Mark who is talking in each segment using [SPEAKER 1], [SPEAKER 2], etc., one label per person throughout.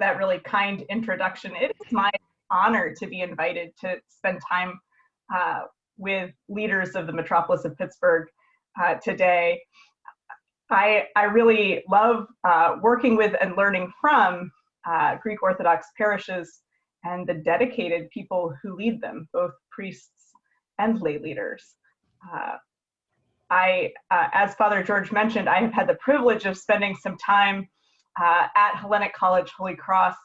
[SPEAKER 1] that really kind introduction. It is my honor to be invited to spend time with leaders of the metropolis of Pittsburgh today. I really love working with and learning from Greek Orthodox parishes and the dedicated people who lead them, both priests and lay leaders. As Father George mentioned, I have had the privilege of spending some time at Hellenic College Holy Cross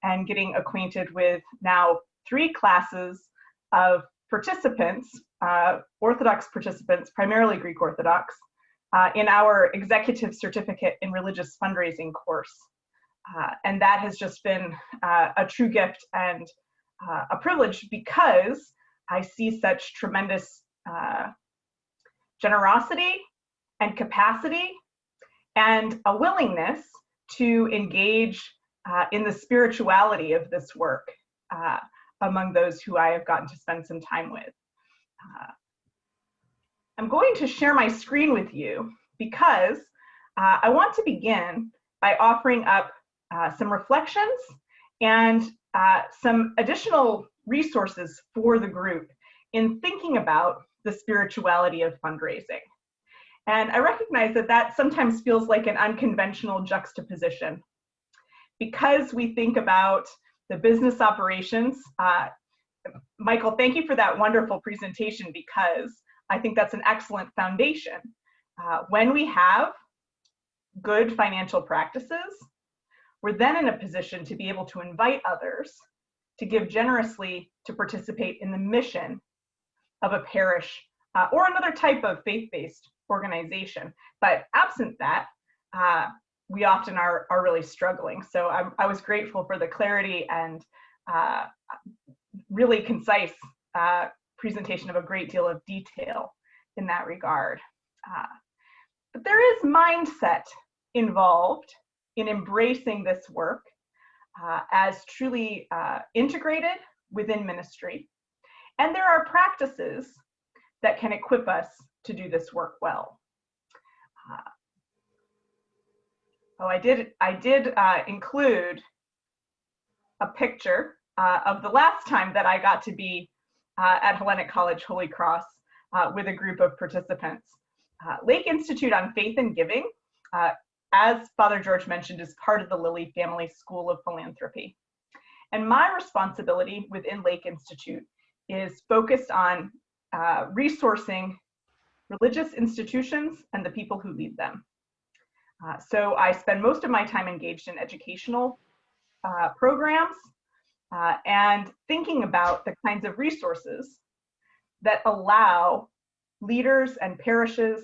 [SPEAKER 1] and getting acquainted with now 3 classes of participants, Orthodox participants, primarily Greek Orthodox, in our Executive Certificate in Religious Fundraising course. And that has just been a true gift and a privilege, because I see such tremendous generosity and capacity and a willingness to engage in the spirituality of this work among those who I have gotten to spend some time with. I'm going to share my screen with you because I want to begin by offering up some reflections and some additional resources for the group in thinking about the spirituality of fundraising. And I recognize that that sometimes feels like an unconventional juxtaposition. Because we think about the business operations, Michael, thank you for that wonderful presentation, because I think that's an excellent foundation. When we have good financial practices, we're then in a position to be able to invite others to give generously to participate in the mission of a parish or another type of faith-based organization. But absent that, we often are really struggling. So I was grateful for the clarity and really concise presentation of a great deal of detail in that regard. But there is mindset involved in embracing this work as truly integrated within ministry. And there are practices that can equip us to do this work well. I did include a picture of the last time that I got to be at Hellenic College Holy Cross with a group of participants. Lake Institute on Faith and Giving, as Father George mentioned, is part of the Lilly Family School of Philanthropy. And my responsibility within Lake Institute is focused on resourcing religious institutions and the people who lead them. So I spend most of my time engaged in educational programs and thinking about the kinds of resources that allow leaders and parishes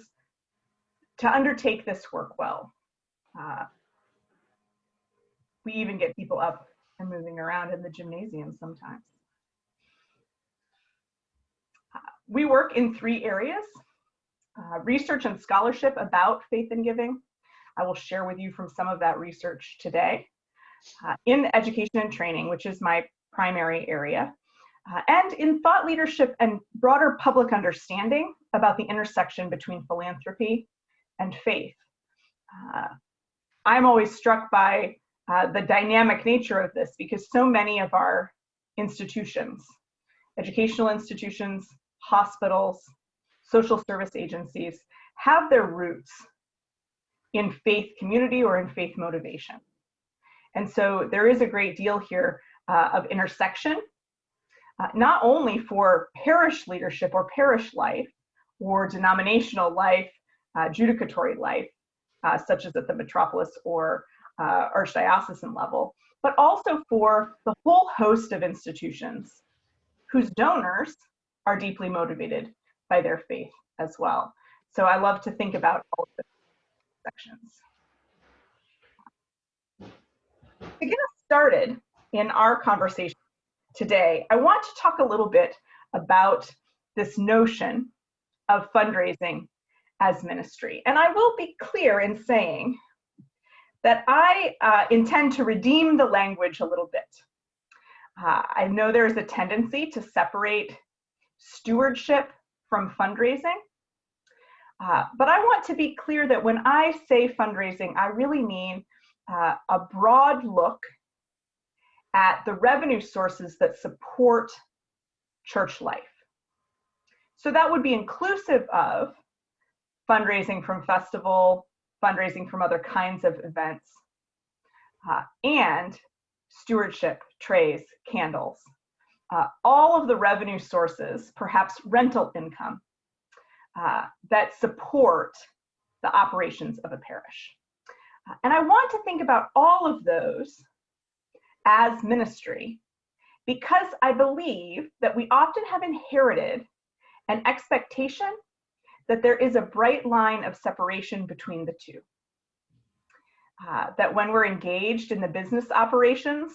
[SPEAKER 1] to undertake this work well. We even get people up and moving around in the gymnasium sometimes. We work in 3 areas: research and scholarship about faith and giving. I will share with you from some of that research today. In education and training, which is my primary area, and in thought leadership and broader public understanding about the intersection between philanthropy and faith. I'm always struck by the dynamic nature of this, because so many of our institutions, educational institutions, hospitals, social service agencies, have their roots in faith community or in faith motivation. And so there is a great deal here of intersection, not only for parish leadership or parish life or denominational life, judicatory life, such as at the metropolis or archdiocesan level, but also for the whole host of institutions whose donors are deeply motivated by their faith as well. So I love to think about all of the sections. To get us started in our conversation today, I want to talk a little bit about this notion of fundraising as ministry. And I will be clear in saying that I intend to redeem the language a little bit. I know there's a tendency to separate stewardship from fundraising, but I want to be clear that when I say fundraising, I really mean a broad look at the revenue sources that support church life. So that would be inclusive of fundraising from festival, fundraising from other kinds of events, and stewardship, trays, candles. All of the revenue sources, perhaps rental income, that support the operations of a parish. And I want to think about all of those as ministry, because I believe that we often have inherited an expectation that there is a bright line of separation between the two. That when we're engaged in the business operations,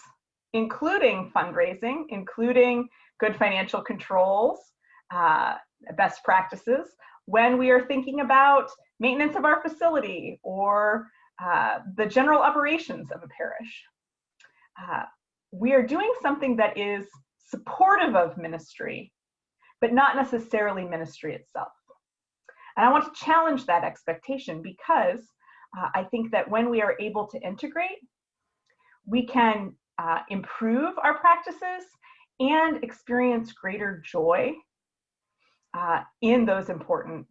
[SPEAKER 1] including fundraising, including good financial controls, best practices, when we are thinking about maintenance of our facility or the general operations of a parish, we are doing something that is supportive of ministry, but not necessarily ministry itself. And I want to challenge that expectation, because I think that when we are able to integrate, we can improve our practices and experience greater joy in those important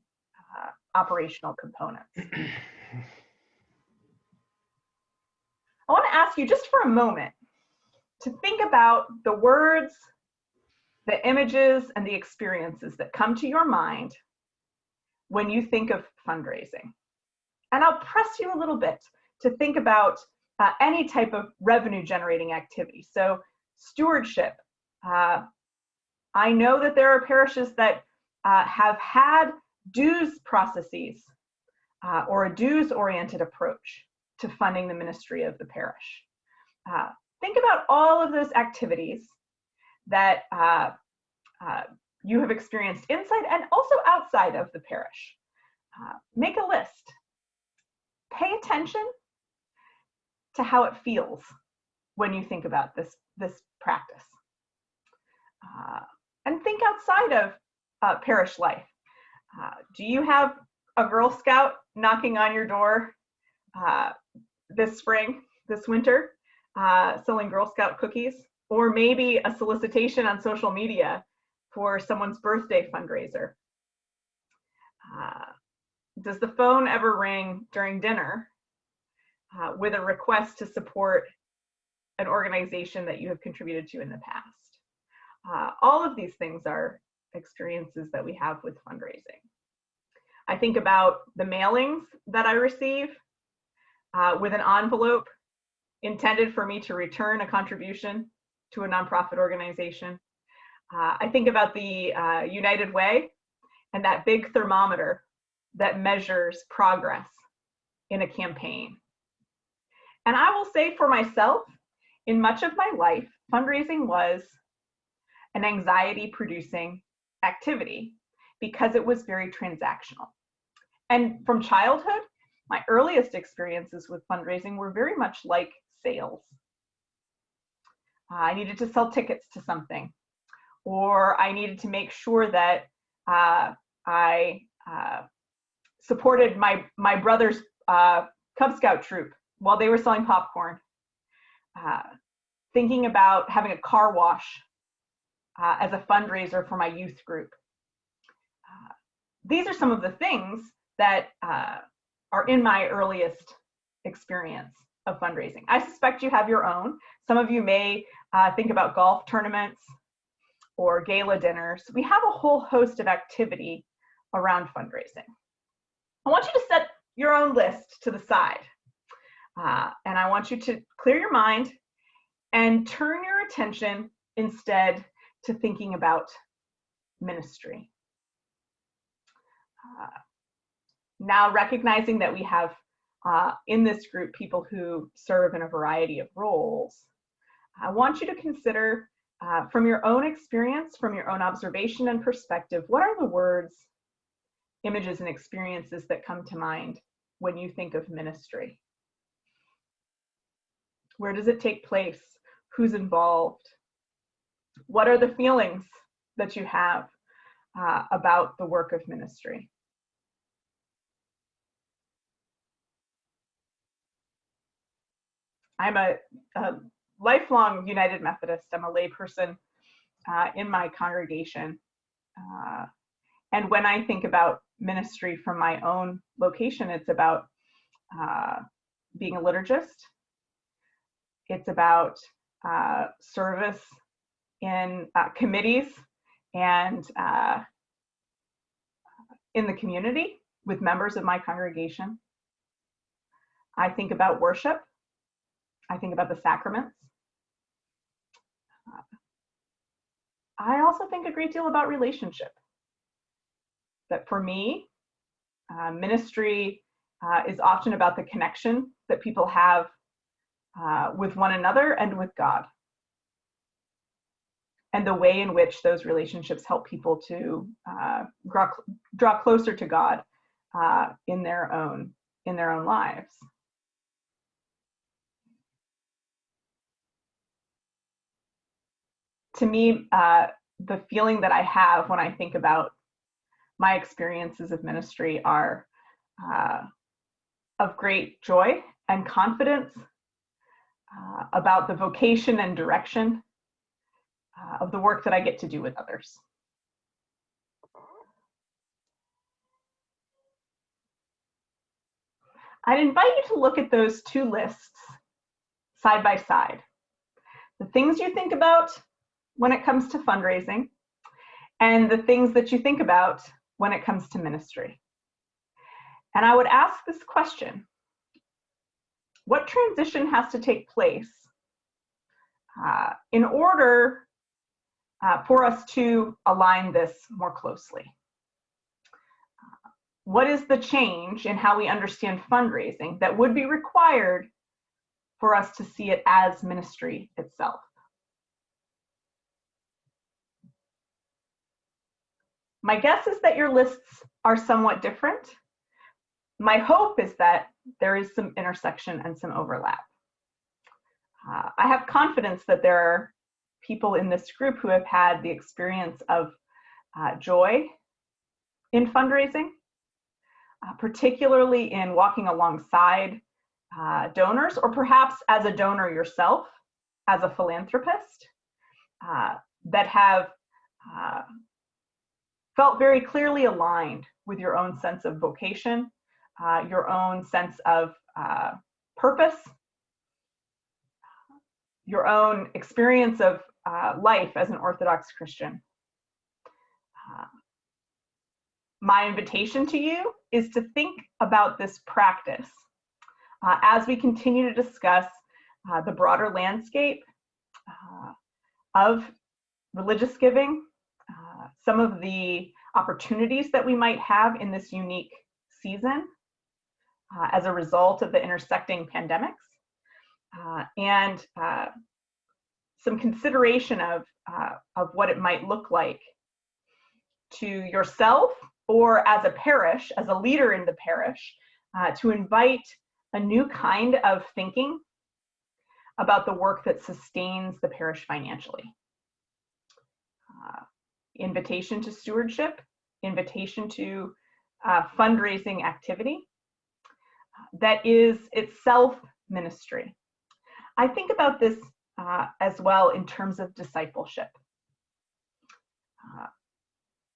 [SPEAKER 1] operational components. I want to ask you just for a moment to think about the words, the images, and the experiences that come to your mind when you think of fundraising. And I'll press you a little bit to think about any type of revenue generating activity. So stewardship. I know that there are parishes that have had dues processes or a dues oriented approach to funding the ministry of the parish. Think about all of those activities that you have experienced inside and also outside of the parish. Make a list. Pay attention to how it feels when you think about this practice. And think outside of parish life. Do you have a Girl Scout knocking on your door this spring, this winter, selling Girl Scout cookies? Or maybe a solicitation on social media for someone's birthday fundraiser? Does the phone ever ring during dinner with a request to support an organization that you have contributed to in the past? All of these things are experiences that we have with fundraising. I think about the mailings that I receive with an envelope intended for me to return a contribution to a nonprofit organization. I think about the United Way and that big thermometer that measures progress in a campaign. And I will say for myself, in much of my life, fundraising was an anxiety-producing activity because it was very transactional. And from childhood, my earliest experiences with fundraising were very much like sales. I needed to sell tickets to something, or I needed to make sure that I supported my brother's Cub Scout troop while they were selling popcorn. Thinking about having a car wash as a fundraiser for my youth group. These are some of the things that are in my earliest experience of fundraising. I suspect you have your own. Some of you may think about golf tournaments or gala dinners. We have a whole host of activity around fundraising. I want you to set your own list to the side. And I want you to clear your mind and turn your attention instead to thinking about ministry. Now, recognizing that we have in this group people who serve in a variety of roles, I want you to consider from your own experience, from your own observation and perspective, what are the words, images, and experiences that come to mind when you think of ministry? Where does it take place? Who's involved? What are the feelings that you have about the work of ministry? I'm a lifelong United Methodist. I'm a layperson in my congregation. And when I think about ministry from my own location, it's about being a liturgist. It's about service in committees and in the community with members of my congregation. I think about worship. I think about the sacraments. I also think a great deal about relationship. That for me, ministry is often about the connection that people have with one another and with God, and the way in which those relationships help people to draw closer to God in their own lives. To me, the feeling that I have when I think about my experiences of ministry are of great joy and confidence about the vocation and direction of the work that I get to do with others. I'd invite you to look at those two lists side by side. The things you think about when it comes to fundraising, and the things that you think about when it comes to ministry. And I would ask this question: what transition has to take place in order for us to align this more closely? What is the change in how we understand fundraising that would be required for us to see it as ministry itself? My guess is that your lists are somewhat different. My hope is that there is some intersection and some overlap. I have confidence that there are people in this group who have had the experience of joy in fundraising, particularly in walking alongside donors, or perhaps as a donor yourself, as a philanthropist, that have felt very clearly aligned with your own sense of vocation, your own sense of purpose, your own experience of life as an Orthodox Christian. My invitation to you is to think about this practice as we continue to discuss the broader landscape of religious giving, some of the opportunities that we might have in this unique season as a result of the intersecting pandemics, and some consideration of what it might look like to yourself, or as a parish, as a leader in the parish, to invite a new kind of thinking about the work that sustains the parish financially. Invitation to stewardship, invitation to fundraising activity that is itself ministry. I think about this as well in terms of discipleship.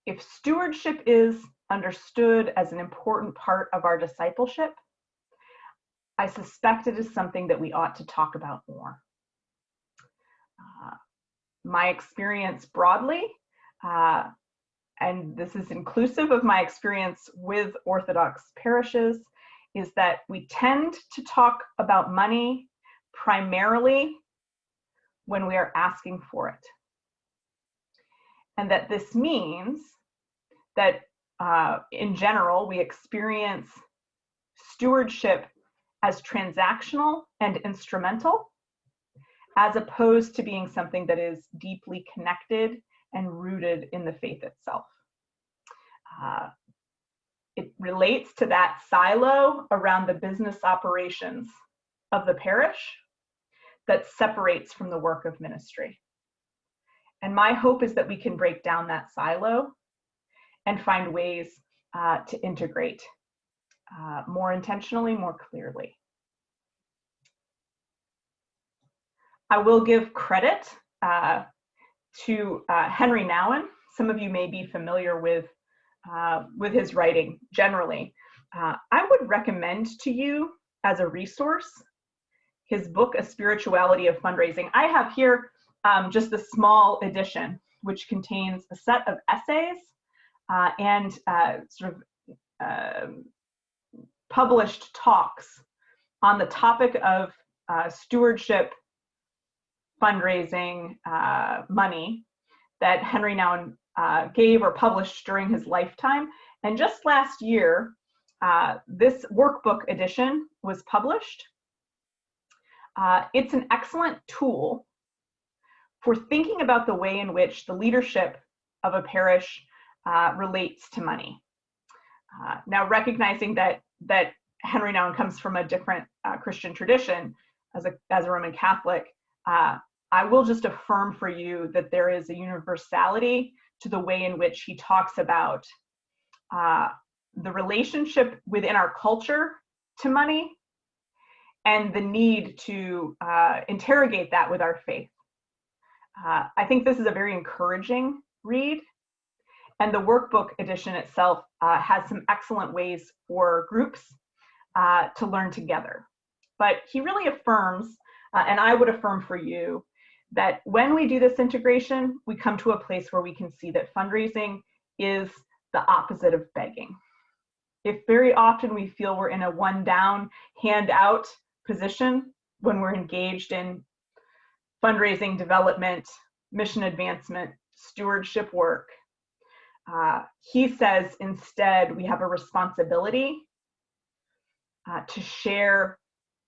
[SPEAKER 1] If stewardship is understood as an important part of our discipleship, I suspect it is something that we ought to talk about more. My experience broadly, and this is inclusive of my experience with Orthodox parishes, is that we tend to talk about money primarily when we are asking for it. And that this means that in general, we experience stewardship as transactional and instrumental, as opposed to being something that is deeply connected and rooted in the faith itself. It relates to that silo around the business operations of the parish that separates from the work of ministry. And my hope is that we can break down that silo and find ways to integrate more intentionally, more clearly. I will give credit to Henry Nouwen. Some of you may be familiar with his writing generally. I would recommend to you as a resource his book, A Spirituality of Fundraising. I have here just a small edition, which contains a set of essays and published talks on the topic of stewardship, fundraising, money that Henry Nouwen gave or published during his lifetime. And just last year, this workbook edition was published. It's an excellent tool for thinking about the way in which the leadership of a parish relates to money. Now, recognizing that Henry Nouwen comes from a different Christian tradition as a Roman Catholic, I will just affirm for you that there is a universality to the way in which he talks about the relationship within our culture to money and the need to interrogate that with our faith. I think this is a very encouraging read, and the workbook edition itself has some excellent ways for groups to learn together. But he really affirms, and I would affirm for you, that when we do this integration, we come to a place where we can see that fundraising is the opposite of begging. If very often we feel we're in a one down, hand out position when we're engaged in fundraising, development, mission advancement, stewardship work, he says instead we have a responsibility to share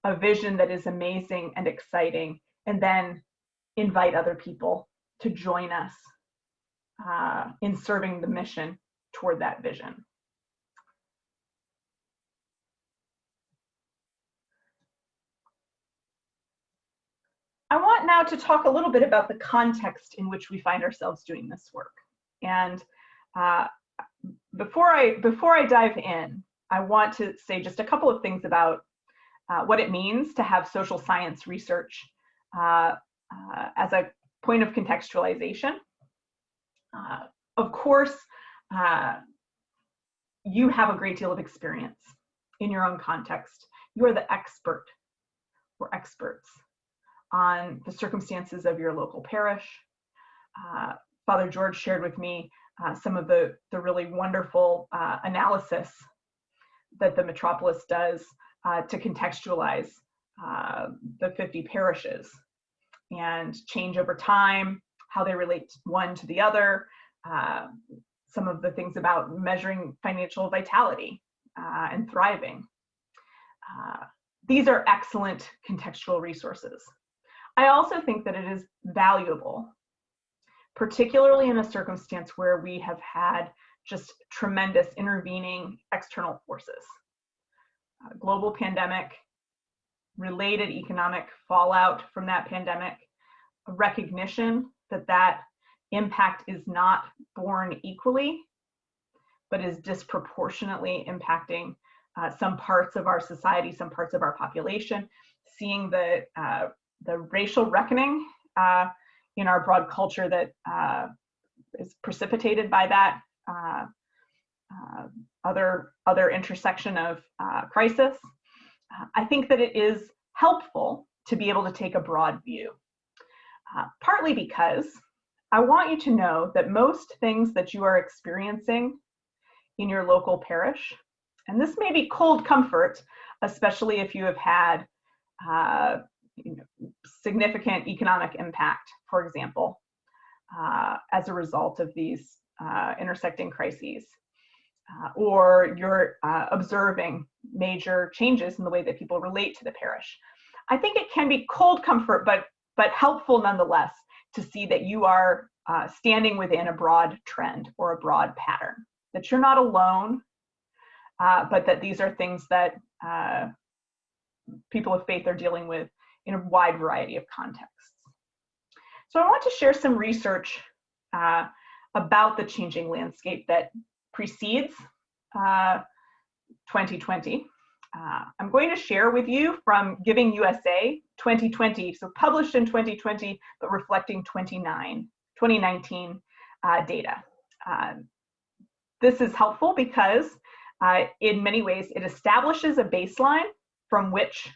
[SPEAKER 1] a vision that is amazing and exciting, and then invite other people to join us in serving the mission toward that vision. I want now to talk a little bit about the context in which we find ourselves doing this work. And before I dive in, I want to say just a couple of things about what it means to have social science research as a point of contextualization. Of course, you have a great deal of experience in your own context. You are the expert or experts on the circumstances of your local parish. Father George shared with me some of the really wonderful analysis that the metropolis does to contextualize the 50 parishes and change over time, how they relate one to the other, some of the things about measuring financial vitality and thriving. These are excellent contextual resources. I also think that it is valuable, particularly in a circumstance where we have had just tremendous intervening external forces. Global pandemic, related economic fallout from that pandemic, a recognition that that impact is not borne equally, but is disproportionately impacting some parts of our society, some parts of our population, seeing the racial reckoning in our broad culture that is precipitated by that other intersection of crisis. I think that it is helpful to be able to take a broad view, partly because I want you to know that most things that you are experiencing in your local parish, and this may be cold comfort, especially if you have had significant economic impact, for example, as a result of these intersecting crises, or you're observing major changes in the way that people relate to the parish. I think it can be cold comfort, but helpful nonetheless to see that you are standing within a broad trend or a broad pattern, that you're not alone, but that these are things that people of faith are dealing with in a wide variety of contexts. So I want to share some research about the changing landscape that precedes 2020. I'm going to share with you from Giving USA 2020, so published in 2020, but reflecting 2019 data. This is helpful because in many ways it establishes a baseline from which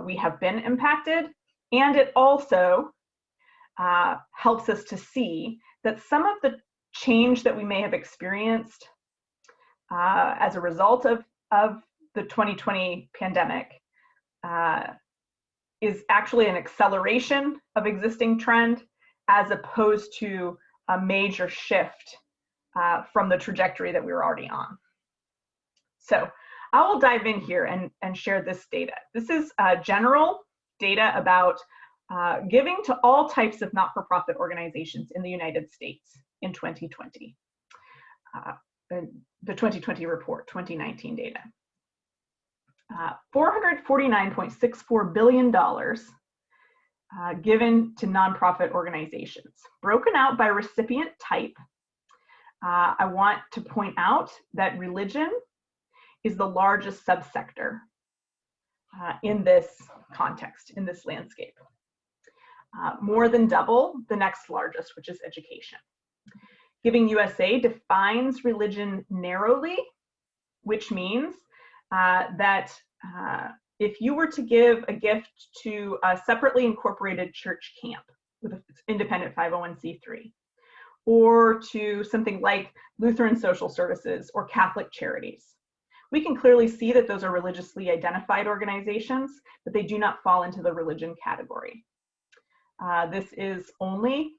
[SPEAKER 1] we have been impacted, and it also helps us to see that some of the change that we may have experienced as a result of the 2020 pandemic is actually an acceleration of existing trend as opposed to a major shift from the trajectory that we were already on. So I will dive in here and share this data. This is general data about giving to all types of not-for-profit organizations in the United States in 2020. The 2020 report, 2019 data. $449.64 billion given to nonprofit organizations, broken out by recipient type. I want to point out that religion is the largest subsector in this context, in this landscape. More than double the next largest, which is education. Giving USA defines religion narrowly, which means that if you were to give a gift to a separately incorporated church camp with an independent 501c3, or to something like Lutheran Social Services or Catholic Charities, we can clearly see that those are religiously identified organizations, but they do not fall into the religion category. This is only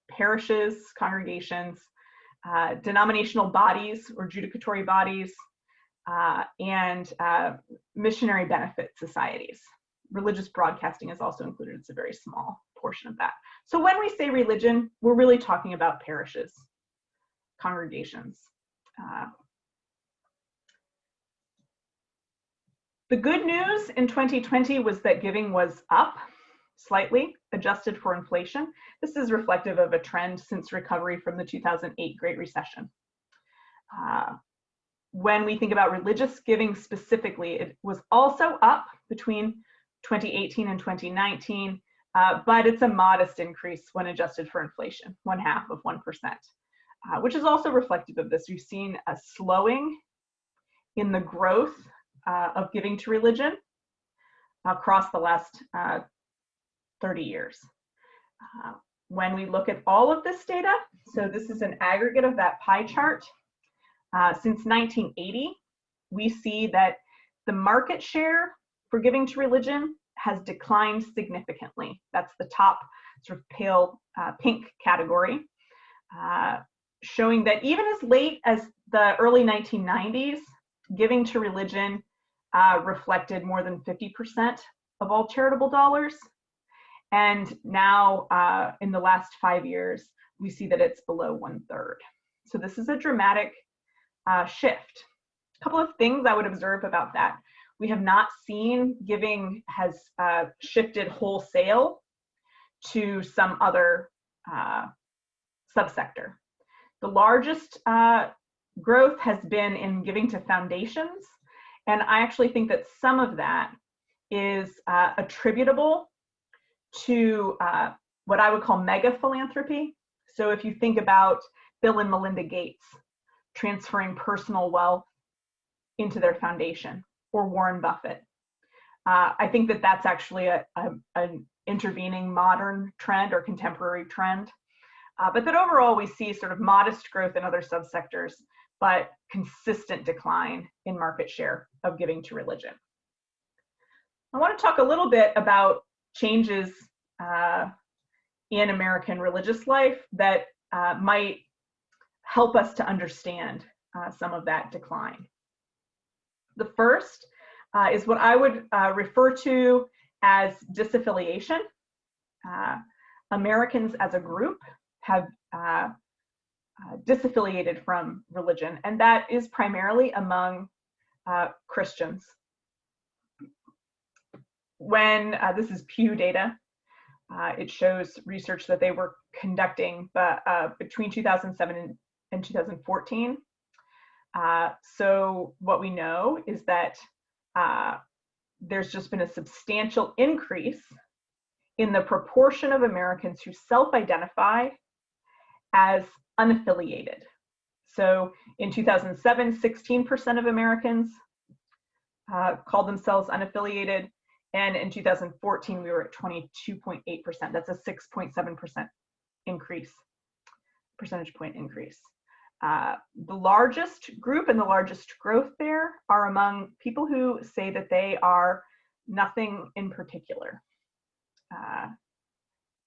[SPEAKER 1] parishes, congregations, denominational bodies or judicatory bodies, and missionary benefit societies. Religious broadcasting is also included. It's a very small portion of that. So when we say religion, we're really talking about parishes, congregations. The good news in 2020 was that giving was up slightly, adjusted for inflation. This is reflective of a trend since recovery from the 2008 Great Recession. When we think about religious giving specifically, it was also up between 2018 and 2019, but it's a modest increase when adjusted for inflation, 0.5%, which is also reflective of this. We've seen a slowing in the growth of giving to religion across the last 30 years. When we look at all of this data, so this is an aggregate of that pie chart. Since 1980, we see that the market share for giving to religion has declined significantly. That's the top sort of pale pink category, showing that even as late as the early 1990s, giving to religion reflected more than 50% of all charitable dollars. And now in the last 5 years, we see that it's below 1/3. So this is a dramatic shift. A couple of things I would observe about that. We have not seen giving has shifted wholesale to some other subsector. The largest growth has been in giving to foundations, and I actually think that some of that is attributable to what I would call mega philanthropy. So if you think about Bill and Melinda Gates transferring personal wealth into their foundation, or Warren Buffett, I think that that's actually an intervening modern trend or contemporary trend. But that overall we see sort of modest growth in other subsectors, but consistent decline in market share of giving to religion. I want to talk a little bit about changes in American religious life that might help us to understand some of that decline. The first is what I would refer to as disaffiliation. Americans as a group have disaffiliated from religion, and that is primarily among Christians. When this is Pew data, it shows research that they were conducting between 2007 and 2014. So what we know is that there's just been a substantial increase in the proportion of Americans who self-identify as unaffiliated. So in 2007, 16% of Americans called themselves unaffiliated, and in 2014 we were at 22.8%. That's a 6.7% increase, percentage point increase. The largest group and the largest growth there are among people who say that they are nothing in particular.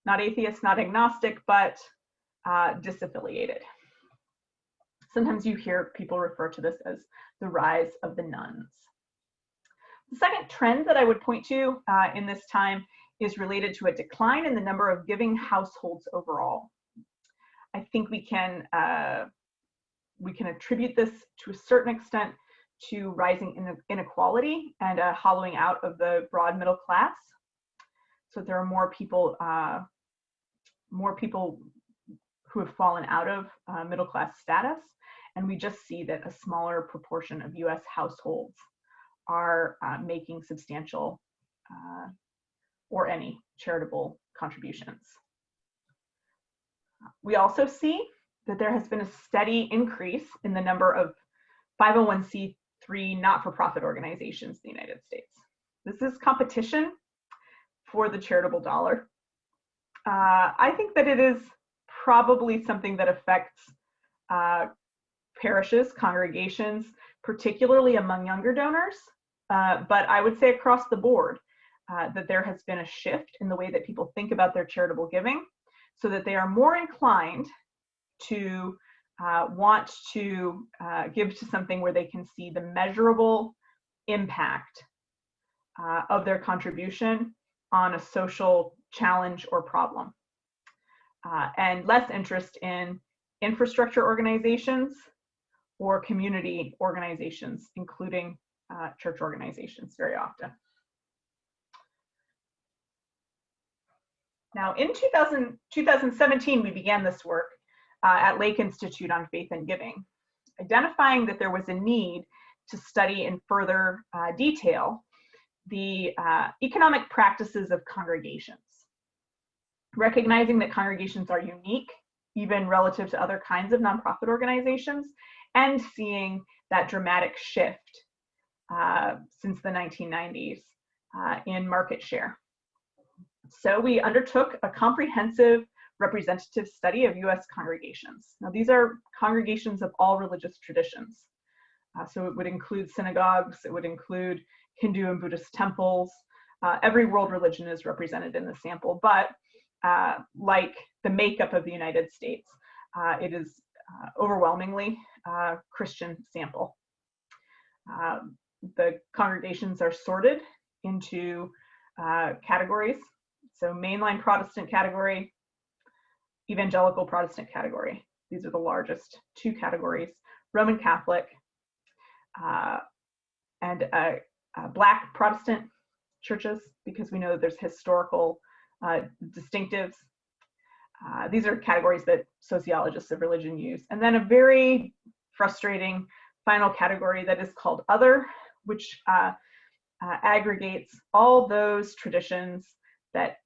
[SPEAKER 1] Not atheist, not agnostic, but disaffiliated. Sometimes you hear people refer to this as the rise of the nuns. The second trend that I would point to in this time is related to a decline in the number of giving households overall. I think we can attribute this to a certain extent to rising inequality and a hollowing out of the broad middle class. So there are more people who have fallen out of middle class status, and we just see that a smaller proportion of U.S. households are making substantial or any charitable contributions. We also see that there has been a steady increase in the number of 501c3 not-for-profit organizations in the United States. This is competition for the charitable dollar. I think that it is probably something that affects parishes, congregations, particularly among younger donors, but I would say across the board that there has been a shift in the way that people think about their charitable giving, so that they are more inclined to want to give to something where they can see the measurable impact of their contribution on a social challenge or problem, and less interest in infrastructure organizations or community organizations, including church organizations very often. Now, in 2017, we began this work at Lake Institute on Faith and Giving, identifying that there was a need to study in further detail the economic practices of congregations, recognizing that congregations are unique, even relative to other kinds of nonprofit organizations, and seeing that dramatic shift since the 1990s in market share. So we undertook a comprehensive representative study of U.S. congregations. Now, these are congregations of all religious traditions. So it would include synagogues, it would include Hindu and Buddhist temples. Every world religion is represented in the sample, but like the makeup of the United States, it is overwhelmingly Christian sample. The congregations are sorted into categories. So mainline Protestant category, evangelical Protestant category. These are the largest two categories. Roman Catholic and Black Protestant churches, because we know that there's historical distinctives. These are categories that sociologists of religion use. And then a very frustrating final category that is called other, which aggregates all those traditions that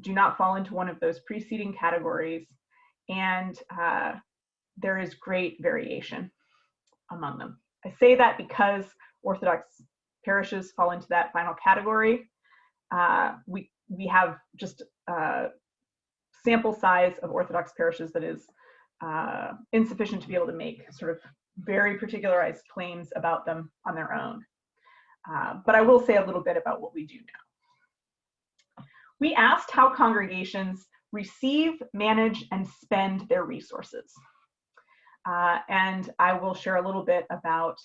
[SPEAKER 1] do not fall into one of those preceding categories, and there is great variation among them. I say that because Orthodox parishes fall into that final category. We have just a sample size of Orthodox parishes that is insufficient to be able to make sort of very particularized claims about them on their own. But I will say a little bit about what we do now. We asked how congregations receive, manage, and spend their resources. And I will share a little bit about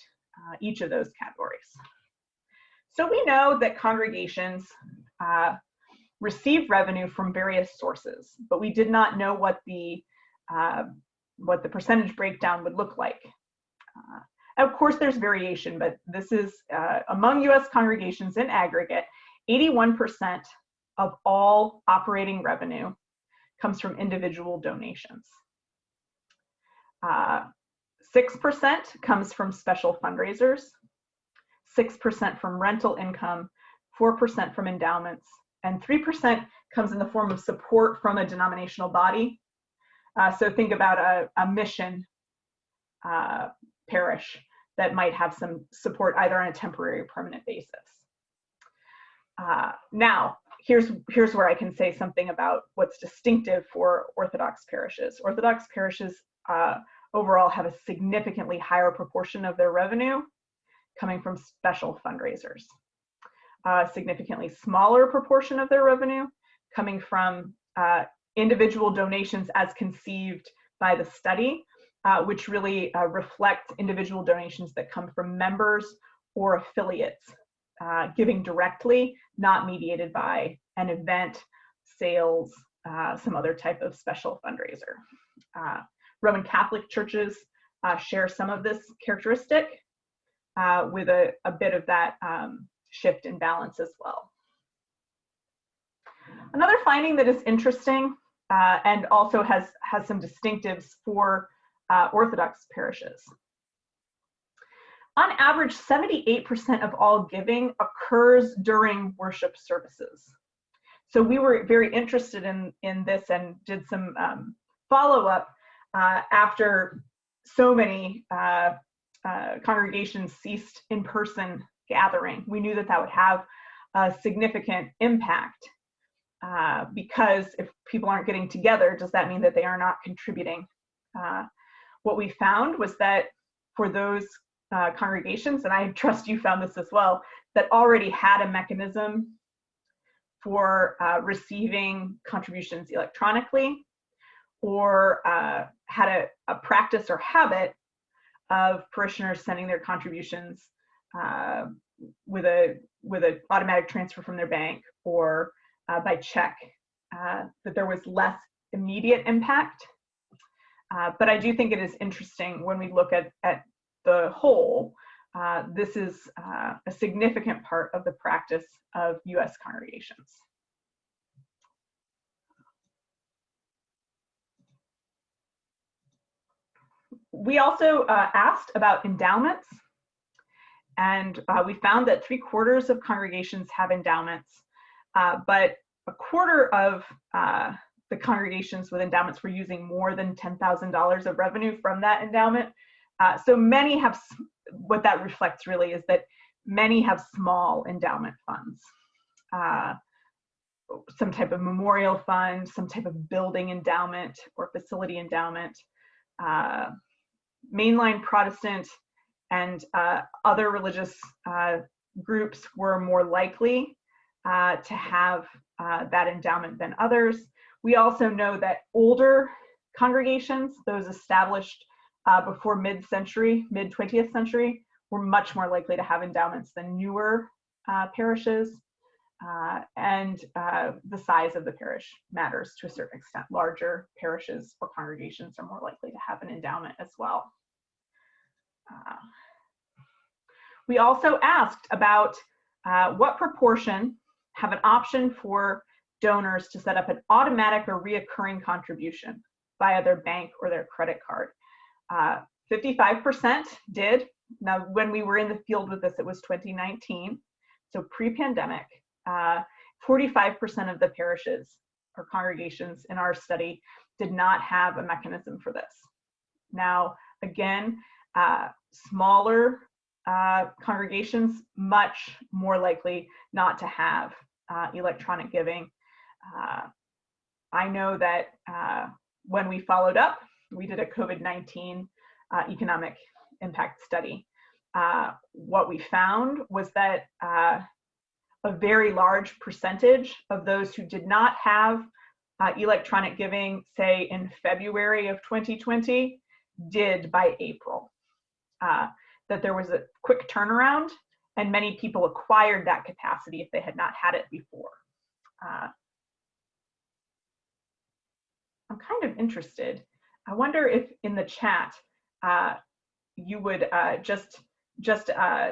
[SPEAKER 1] each of those categories. So we know that congregations receive revenue from various sources, but we did not know what the percentage breakdown would look like. Of course, there's variation, but this is among U.S. congregations in aggregate, 81% of all operating revenue comes from individual donations. 6% comes from special fundraisers. 6% from rental income, 4% from endowments, and 3% comes in the form of support from a denominational body. So think about a mission parish that might have some support either on a temporary or permanent basis. Now, here's where I can say something about what's distinctive for Orthodox parishes. Orthodox parishes overall have a significantly higher proportion of their revenue coming from special fundraisers. A significantly smaller proportion of their revenue coming from individual donations as conceived by the study, which really reflect individual donations that come from members or affiliates, giving directly, not mediated by an event, sales, some other type of special fundraiser. Roman Catholic churches share some of this characteristic with a bit of that shift in balance as well. Another finding that is interesting and also has some distinctives for Orthodox parishes. On average, 78% of all giving occurs during worship services. So we were very interested in this and did some follow-up after so many congregations ceased in-person gathering. We knew that would have a significant impact because if people aren't getting together, does that mean that they are not contributing? What we found was that for those congregations, and I trust you found this as well, that already had a mechanism for receiving contributions electronically, or had a practice or habit of parishioners sending their contributions with an automatic transfer from their bank or by check, that there was less immediate impact. But I do think it is interesting when we look at the whole, this is a significant part of the practice of US congregations. We also asked about endowments, and we found that 3/4 of congregations have endowments, but 1/4 of the congregations with endowments were using more than $10,000 of revenue from that endowment. So many have, what that reflects really is that many have small endowment funds, some type of memorial fund, some type of building endowment or facility endowment. Mainline Protestant and other religious groups were more likely to have that endowment than others. We also know that older congregations, those established before mid-century, mid-20th century, were much more likely to have endowments than newer parishes. And the size of the parish matters to a certain extent. Larger parishes or congregations are more likely to have an endowment as well. We also asked about what proportion have an option for donors to set up an automatic or reoccurring contribution via their bank or their credit card. 55% did. Now, when we were in the field with this, it was 2019, so pre-pandemic. 45% of the parishes or congregations in our study did not have a mechanism for this. Now, again, smaller congregations, much more likely not to have electronic giving. I know that when we followed up, we did a COVID-19 economic impact study. What we found was that a very large percentage of those who did not have electronic giving, say in February of 2020, did by April. That there was a quick turnaround and many people acquired that capacity if they had not had it before. I'm kind of interested. I wonder if in the chat you would just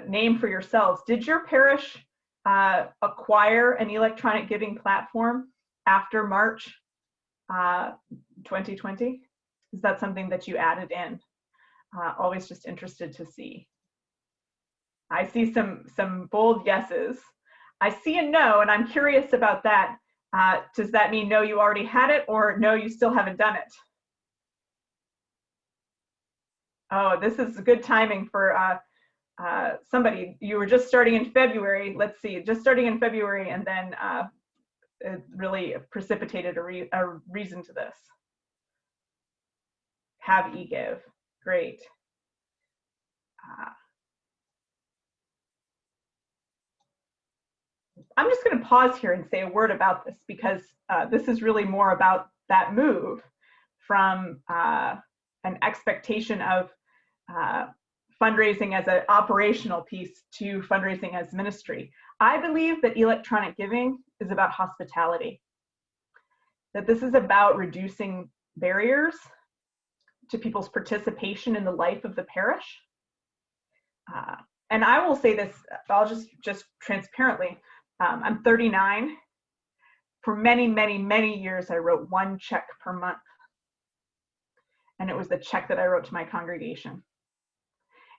[SPEAKER 1] name for yourselves, did your parish acquire an electronic giving platform after March 2020? Is that something that you added in? Always just interested to see. I see some bold yeses. I see a no, and I'm curious about that. Does that mean no, you already had it, or no, you still haven't done it? Oh, this is good timing for somebody. You were just starting in February. Let's see, just starting in February, and then it really precipitated a reason to this. Have e-give. Great. I'm just going to pause here and say a word about this, because this is really more about that move from an expectation of fundraising as an operational piece to fundraising as ministry. I believe that electronic giving is about hospitality, that this is about reducing barriers to people's participation in the life of the parish. And I will say this, I'll just transparently, I'm 39. For many, many, many years, I wrote one check per month. And it was the check that I wrote to my congregation.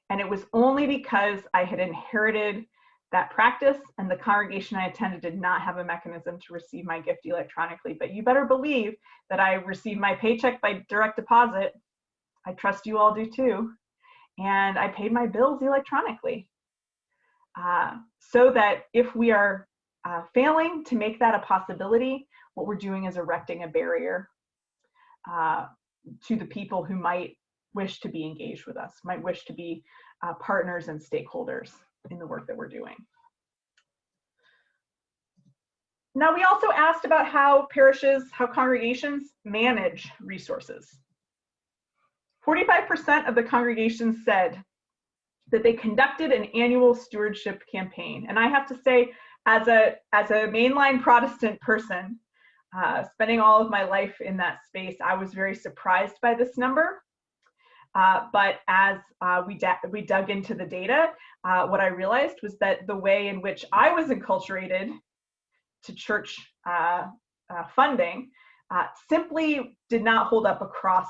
[SPEAKER 1] And it was only because I had inherited that practice, and the congregation I attended did not have a mechanism to receive my gift electronically. But you better believe that I received my paycheck by direct deposit. I trust you all do too. And I paid my bills electronically. So that if we are failing to make that a possibility, what we're doing is erecting a barrier to the people who might wish to be engaged with us, might wish to be partners and stakeholders in the work that we're doing. Now, we also asked about how parishes, how congregations manage resources. 45% of the congregations said that they conducted an annual stewardship campaign. And I have to say, as a mainline Protestant person, spending all of my life in that space, I was very surprised by this number. But as we dug into the data, what I realized was that the way in which I was enculturated to church funding simply did not hold up across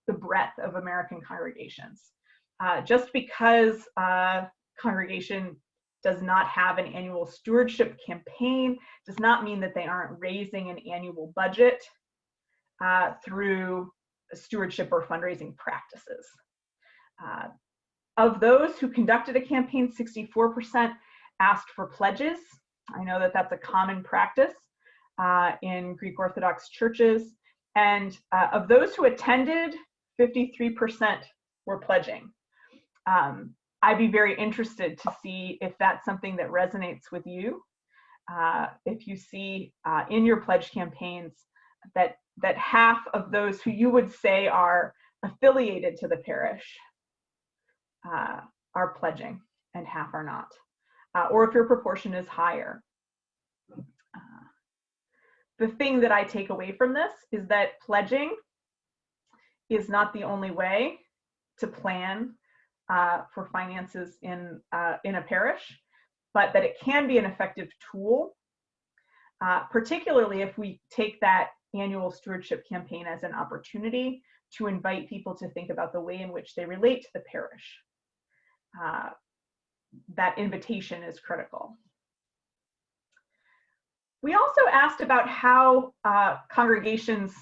[SPEAKER 1] the breadth of American congregations. Just because a congregation does not have an annual stewardship campaign does not mean that they aren't raising an annual budget through stewardship or fundraising practices. Of those who conducted a campaign, 64% asked for pledges. I know that that's a common practice in Greek Orthodox churches. And of those who attended, 53% were pledging. I'd be very interested to see if that's something that resonates with you. If you see in your pledge campaigns that half of those who you would say are affiliated to the parish are pledging and half are not, or if your proportion is higher. The thing that I take away from this is that pledging is not the only way to plan for finances in a parish, but that it can be an effective tool, particularly if we take that annual stewardship campaign as an opportunity to invite people to think about the way in which they relate to the parish. That invitation is critical. We also asked about how congregations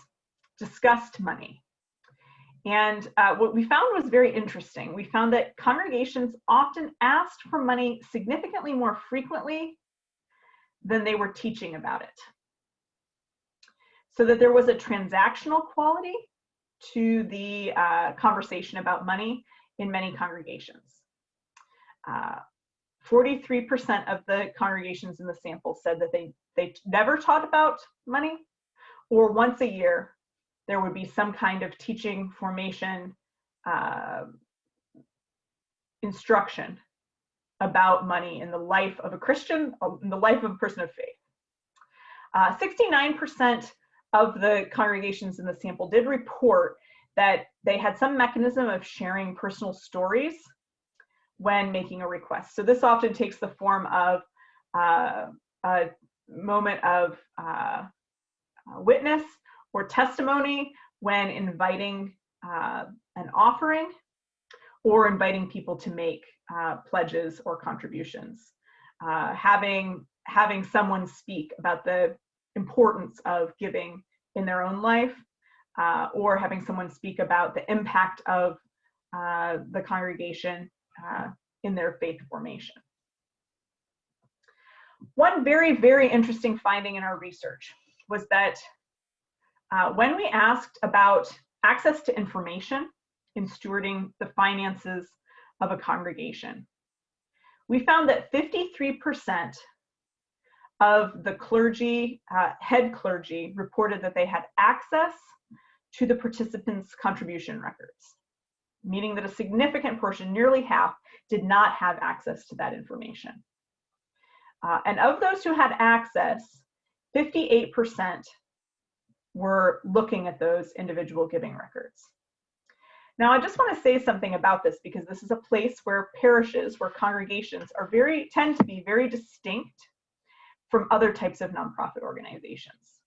[SPEAKER 1] discussed money. And what we found was very interesting. We found that congregations often asked for money significantly more frequently than they were teaching about it. So that there was a transactional quality to the conversation about money in many congregations. 43% of the congregations in the sample said that they never taught about money, or once a year there would be some kind of teaching, formation, instruction about money in the life of a Christian, in the life of a person of faith. 69% of the congregations in the sample did report that they had some mechanism of sharing personal stories when making a request. So this often takes the form of a moment of witness or testimony when inviting an offering, or inviting people to make pledges or contributions. Having someone speak about the importance of giving in their own life, or having someone speak about the impact of the congregation in their faith formation. One very, very interesting finding in our research was that when we asked about access to information in stewarding the finances of a congregation, we found that 53% of the clergy, head clergy, reported that they had access to the participants' contribution records, meaning that a significant portion, nearly half, did not have access to that information. And of those who had access, 58% were looking at those individual giving records. Now, I just want to say something about this, because this is a place where parishes, where congregations are tend to be very distinct from other types of nonprofit organizations.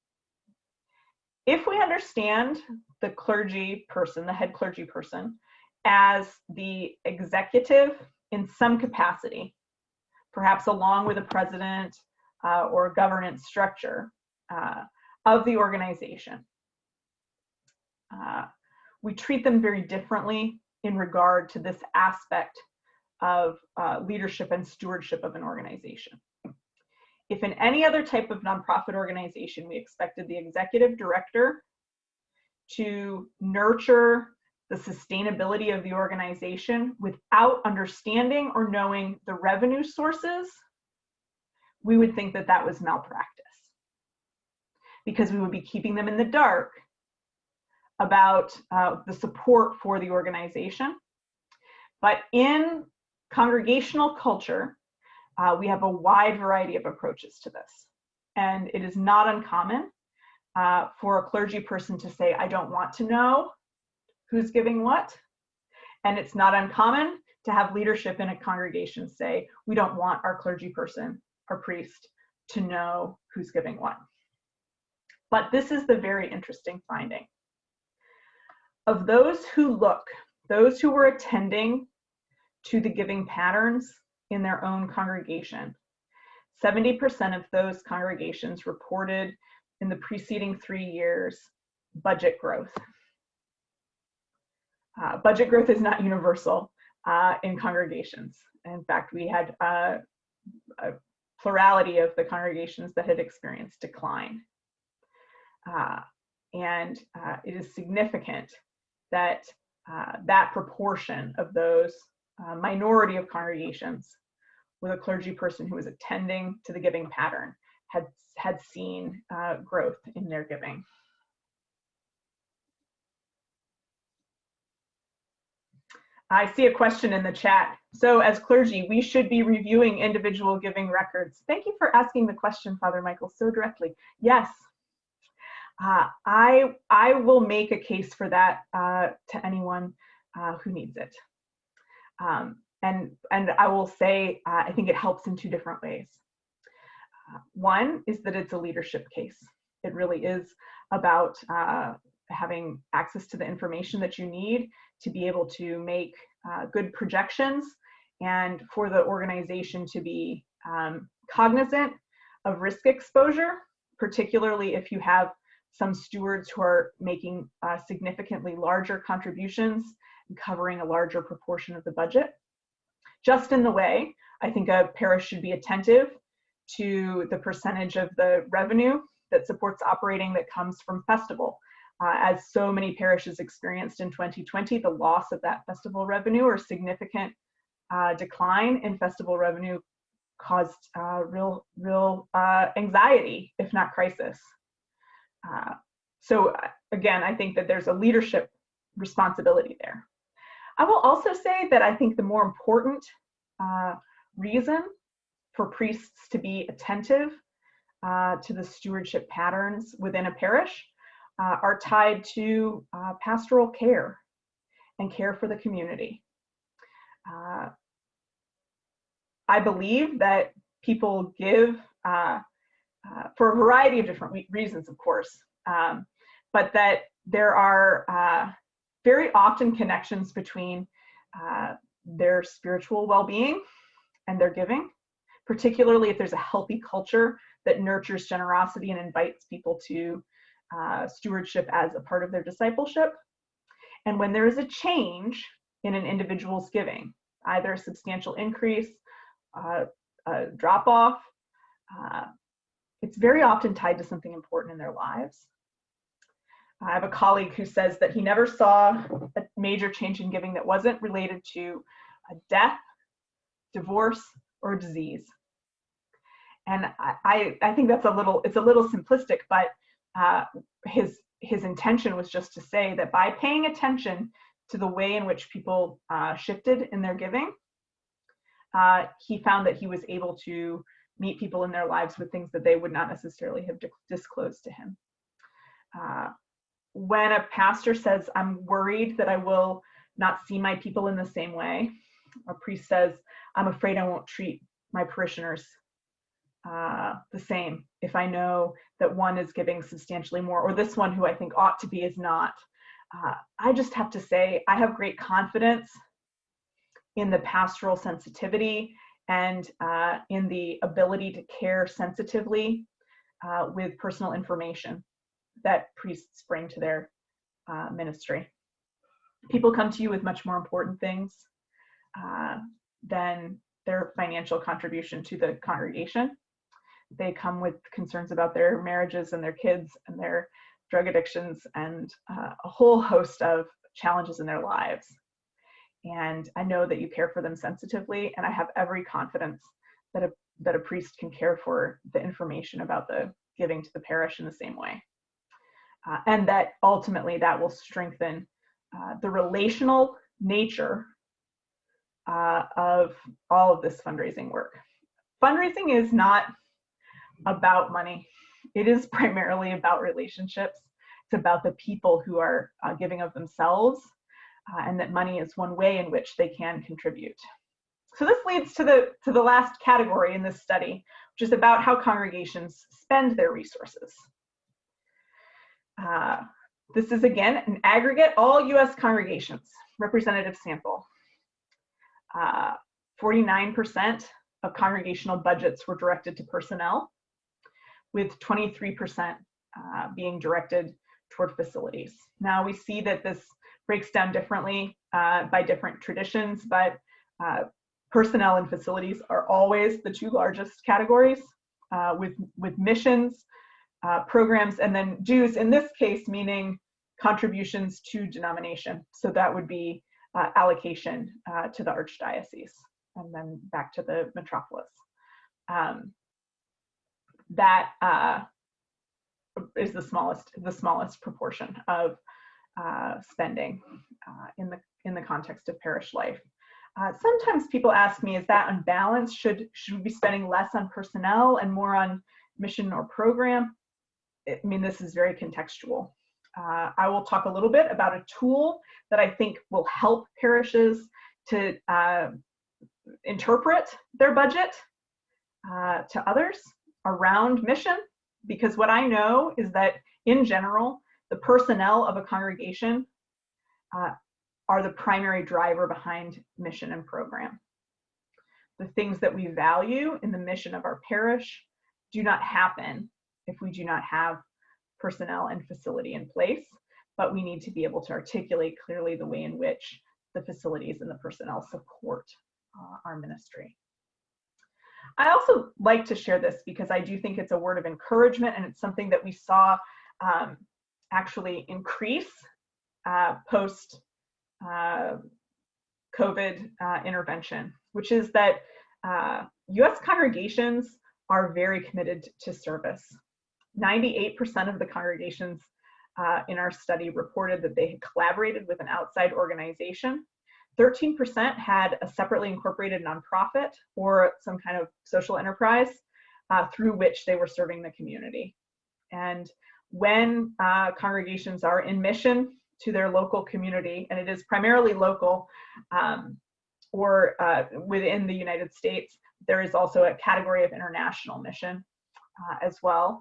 [SPEAKER 1] If we understand the clergy person, the head clergy person, as the executive in some capacity, perhaps along with a president or a governance structure of the organization, we treat them very differently in regard to this aspect of leadership and stewardship of an organization. If in any other type of nonprofit organization, we expected the executive director to nurture the sustainability of the organization without understanding or knowing the revenue sources, we would think that that was malpractice, because we would be keeping them in the dark about the support for the organization. But in congregational culture, we have a wide variety of approaches to this. And it is not uncommon for a clergy person to say, I don't want to know who's giving what. And it's not uncommon to have leadership in a congregation say, we don't want our clergy person, our priest, to know who's giving what. But this is the very interesting finding. Of those who those who were attending to the giving patterns in their own congregation, 70% of those congregations reported in the preceding 3 years budget growth. Budget growth is not universal in congregations. In fact, we had a plurality of the congregations that had experienced decline. And it is significant that that proportion of those minority of congregations with a clergy person who was attending to the giving pattern had seen growth in their giving. I see a question in the chat. So as clergy, we should be reviewing individual giving records. Thank you for asking the question, Father Michael, so directly. Yes, I will make a case for that to anyone who needs it. And I will say, I think it helps in two different ways. One is that it's a leadership case. It really is about having access to the information that you need to be able to make good projections, and for the organization to be cognizant of risk exposure, particularly if you have some stewards who are making significantly larger contributions and covering a larger proportion of the budget. Just in the way, I think a parish should be attentive to the percentage of the revenue that supports operating that comes from festival. As so many parishes experienced in 2020, the loss of that festival revenue or significant decline in festival revenue caused real anxiety, if not crisis. So again, I think that there's a leadership responsibility there. I will also say that I think the more important reason for priests to be attentive to the stewardship patterns within a parish are tied to pastoral care and care for the community. I believe that people give for a variety of different reasons, of course, but that there are very often connections between their spiritual well-being and their giving, particularly if there's a healthy culture that nurtures generosity and invites people to stewardship as a part of their discipleship. And when there is a change in an individual's giving, either a substantial increase, a drop off, it's very often tied to something important in their lives. I have a colleague who says that he never saw a major change in giving that wasn't related to a death, divorce, or disease. And I think that's it's a little simplistic, but his intention was just to say that by paying attention to the way in which people shifted in their giving, he found that he was able to meet people in their lives with things that they would not necessarily have disclosed to him. When a pastor says, I'm worried that I will not see my people in the same way, a priest says, I'm afraid I won't treat my parishioners the same if I know that one is giving substantially more, or this one who I think ought to be is not. I just have to say, I have great confidence in the pastoral sensitivity and in the ability to care sensitively with personal information that priests bring to their ministry. People come to you with much more important things than their financial contribution to the congregation. They come with concerns about their marriages and their kids and their drug addictions and a whole host of challenges in their lives. And I know that you care for them sensitively, and I have every confidence that a priest can care for the information about the giving to the parish in the same way. And that ultimately that will strengthen the relational nature of all of this fundraising work. Fundraising is not about money. It is primarily about relationships. It's about the people who are giving of themselves, and that money is one way in which they can contribute. So this leads to the last category in this study, which is about how congregations spend their resources. This is, again, an aggregate, all U.S. congregations, representative sample. 49% of congregational budgets were directed to personnel, with 23% being directed toward facilities. Now we see that this breaks down differently by different traditions, but personnel and facilities are always the two largest categories, with missions, programs, and then dues, in this case, meaning contributions to denomination. So that would be allocation to the archdiocese and then back to the metropolis. That is the smallest proportion of spending in the context of parish life. Sometimes people ask me, is that unbalanced? Should we be spending less on personnel and more on mission or program? I mean, this is very contextual. I will talk a little bit about a tool that I think will help parishes to interpret their budget to others around mission, because what I know is that in general, the personnel of a congregation are the primary driver behind mission and program. The things that we value in the mission of our parish do not happen if we do not have personnel and facility in place, but we need to be able to articulate clearly the way in which the facilities and the personnel support our ministry. I also like to share this because I do think it's a word of encouragement, and it's something that we saw actually increase post COVID intervention, which is that U.S. congregations are very committed to service. 98% of the congregations in our study reported that they had collaborated with an outside organization. 13% had a separately incorporated nonprofit or some kind of social enterprise through which they were serving the community. And when congregations are in mission to their local community, and it is primarily local or within the United States, there is also a category of international mission as well.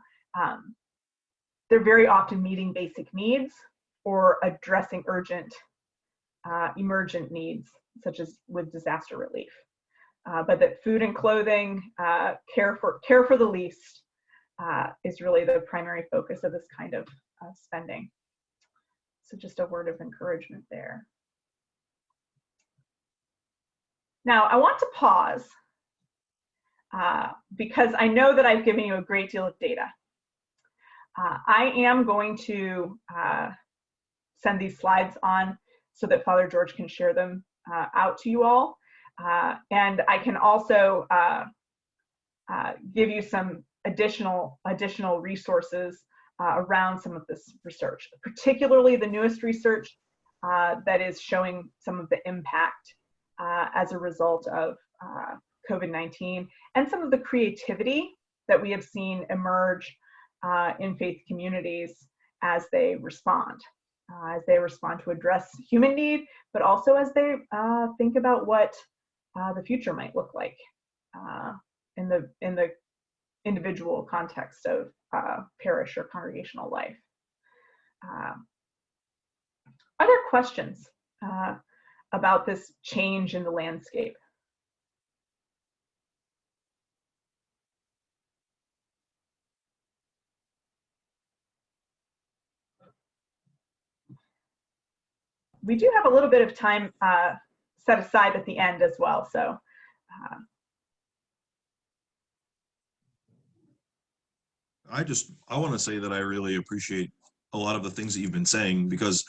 [SPEAKER 1] They're very often meeting basic needs or addressing urgent, emergent needs such as with disaster relief. But that food and clothing, care for the least, is really the primary focus of this kind of spending. So just a word of encouragement there. Now, I want to pause because I know that I've given you a great deal of data. I am going to send these slides on so that Father George can share them out to you all. And I can also give you some additional resources around some of this research, particularly the newest research that is showing some of the impact as a result of COVID-19 and some of the creativity that we have seen emerge in faith communities as they respond to address human need, but also as they think about what the future might look like in the individual context of parish or congregational life. Are there questions about this change in the landscape? We do have a little bit of time set aside at the end as well, so.
[SPEAKER 2] I want to say that I really appreciate a lot of the things that you've been saying, because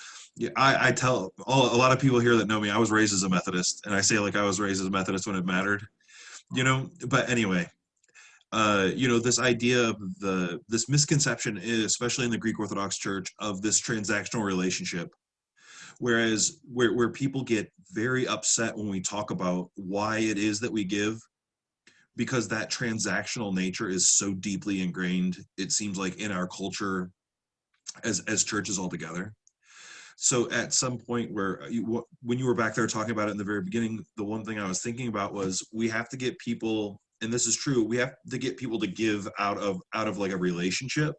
[SPEAKER 2] I tell a lot of people here that know me, I was raised as a Methodist, and I say like I was raised as a Methodist when it mattered, but anyway, this idea of this misconception, especially in the Greek Orthodox Church, of this transactional relationship, whereas where people get very upset when we talk about why it is that we give, because that transactional nature is so deeply ingrained, it seems like, in our culture as churches altogether. So at some point when you were back there talking about it in the very beginning, the one thing I was thinking about was we have to get people, and this is true, we have to get people to give out of like a relationship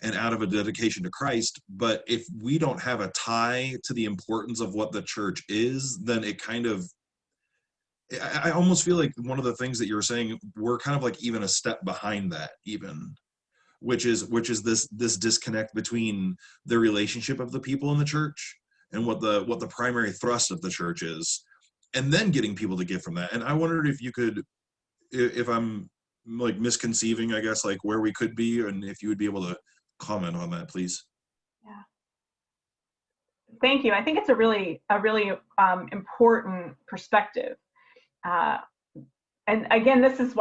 [SPEAKER 2] and out of a dedication to Christ. But if we don't have a tie to the importance of what the church is, then it kind of, I almost feel like one of the things that you were saying, we're kind of like even a step behind that, even, which is this disconnect between the relationship of the people in the church and what the primary thrust of the church is, and then getting people to give from that. And I wondered if you could, if I'm like misconceiving, I guess, like where we could be, and if you would be able to comment on that, please.
[SPEAKER 1] Yeah. Thank you. I think it's a really important perspective. And again, this is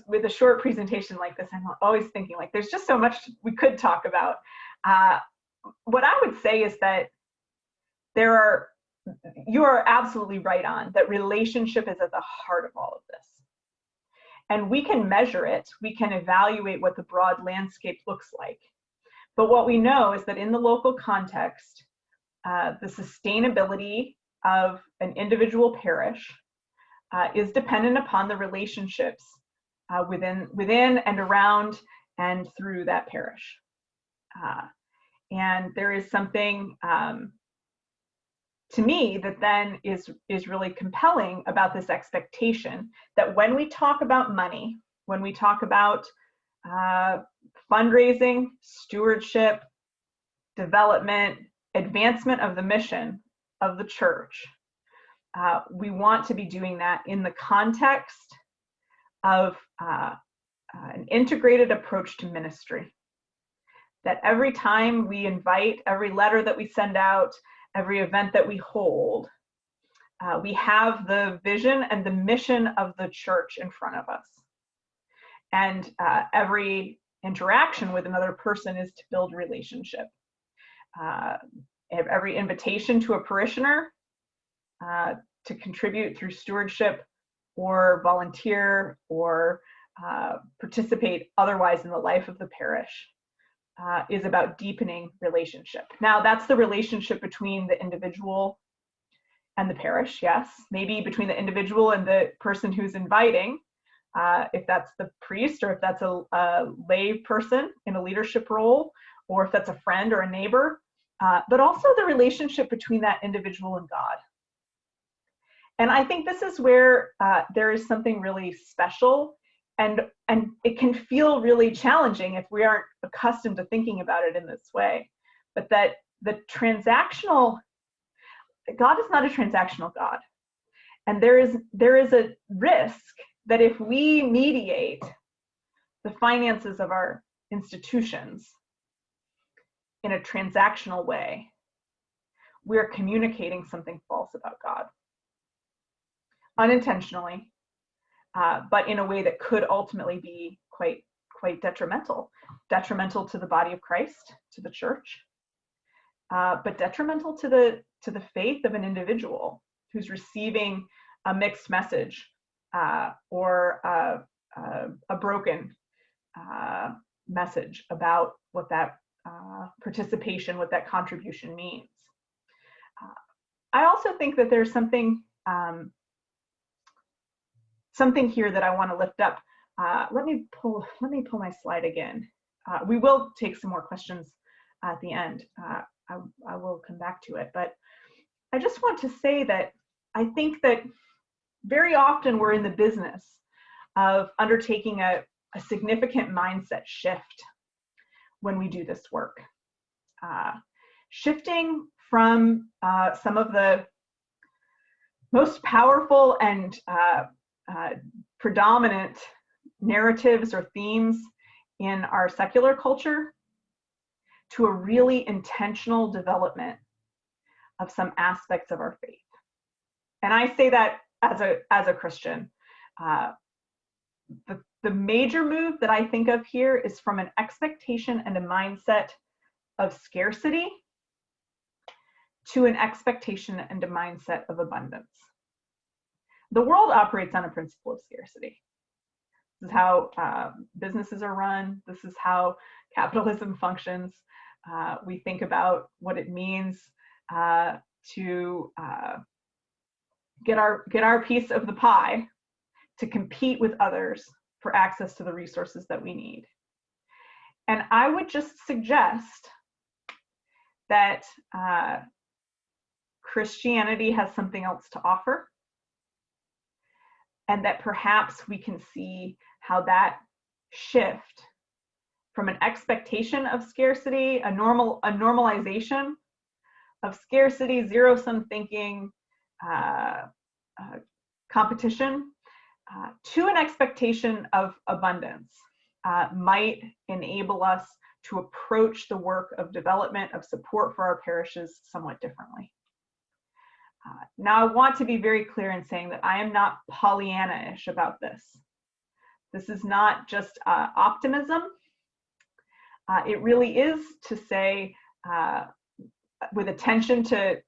[SPEAKER 1] with a short presentation like this, I'm always thinking like there's just so much we could talk about. What I would say is that you are absolutely right on that relationship is at the heart of all of this. And we can measure it, we can evaluate what the broad landscape looks like. But what we know is that in the local context, the sustainability of an individual parish is dependent upon the relationships within and around and through that parish. And there is something to me that then is really compelling about this expectation that when we talk about money, when we talk about fundraising, stewardship, development, advancement of the mission of the church, we want to be doing that in the context of an integrated approach to ministry. That every time we invite, every letter that we send out, every event that we hold, we have the vision and the mission of the church in front of us. And every interaction with another person is to build relationship. Every invitation to a parishioner to contribute through stewardship or volunteer or participate otherwise in the life of the parish is about deepening relationship. Now, that's the relationship between the individual and the parish, yes. Maybe between the individual and the person who's inviting, if that's the priest or if that's a lay person in a leadership role, or if that's a friend or a neighbor, but also the relationship between that individual and God. And I think this is where there is something really special, and it can feel really challenging if we aren't accustomed to thinking about it in this way. But that the transactional, God is not a transactional God. And there is a risk that if we mediate the finances of our institutions in a transactional way, we're communicating something false about God. Unintentionally, but in a way that could ultimately be quite detrimental to the body of Christ, to the church, but detrimental to the faith of an individual who's receiving a mixed message or a broken message about what that participation, what that contribution means. I also think that there's something here that I want to lift up. Let me pull my slide again. We will take some more questions at the end. I will come back to it, but I just want to say that I think that very often we're in the business of undertaking a significant mindset shift when we do this work. Shifting from some of the most powerful and predominant narratives or themes in our secular culture to a really intentional development of some aspects of our faith. And I say that as a Christian. The major move that I think of here is from an expectation and a mindset of scarcity to an expectation and a mindset of abundance. The world operates on a principle of scarcity. This is how businesses are run. This is how capitalism functions. We think about what it means to get our piece of the pie, to compete with others for access to the resources that we need. And I would just suggest that Christianity has something else to offer, and that perhaps we can see how that shift from an expectation of scarcity, a normalization of scarcity, zero-sum thinking, competition, to an expectation of abundance might enable us to approach the work of development, of support for our parishes somewhat differently. Now, I want to be very clear in saying that I am not Pollyanna-ish about this. This is not just optimism. It really is to say, with attention to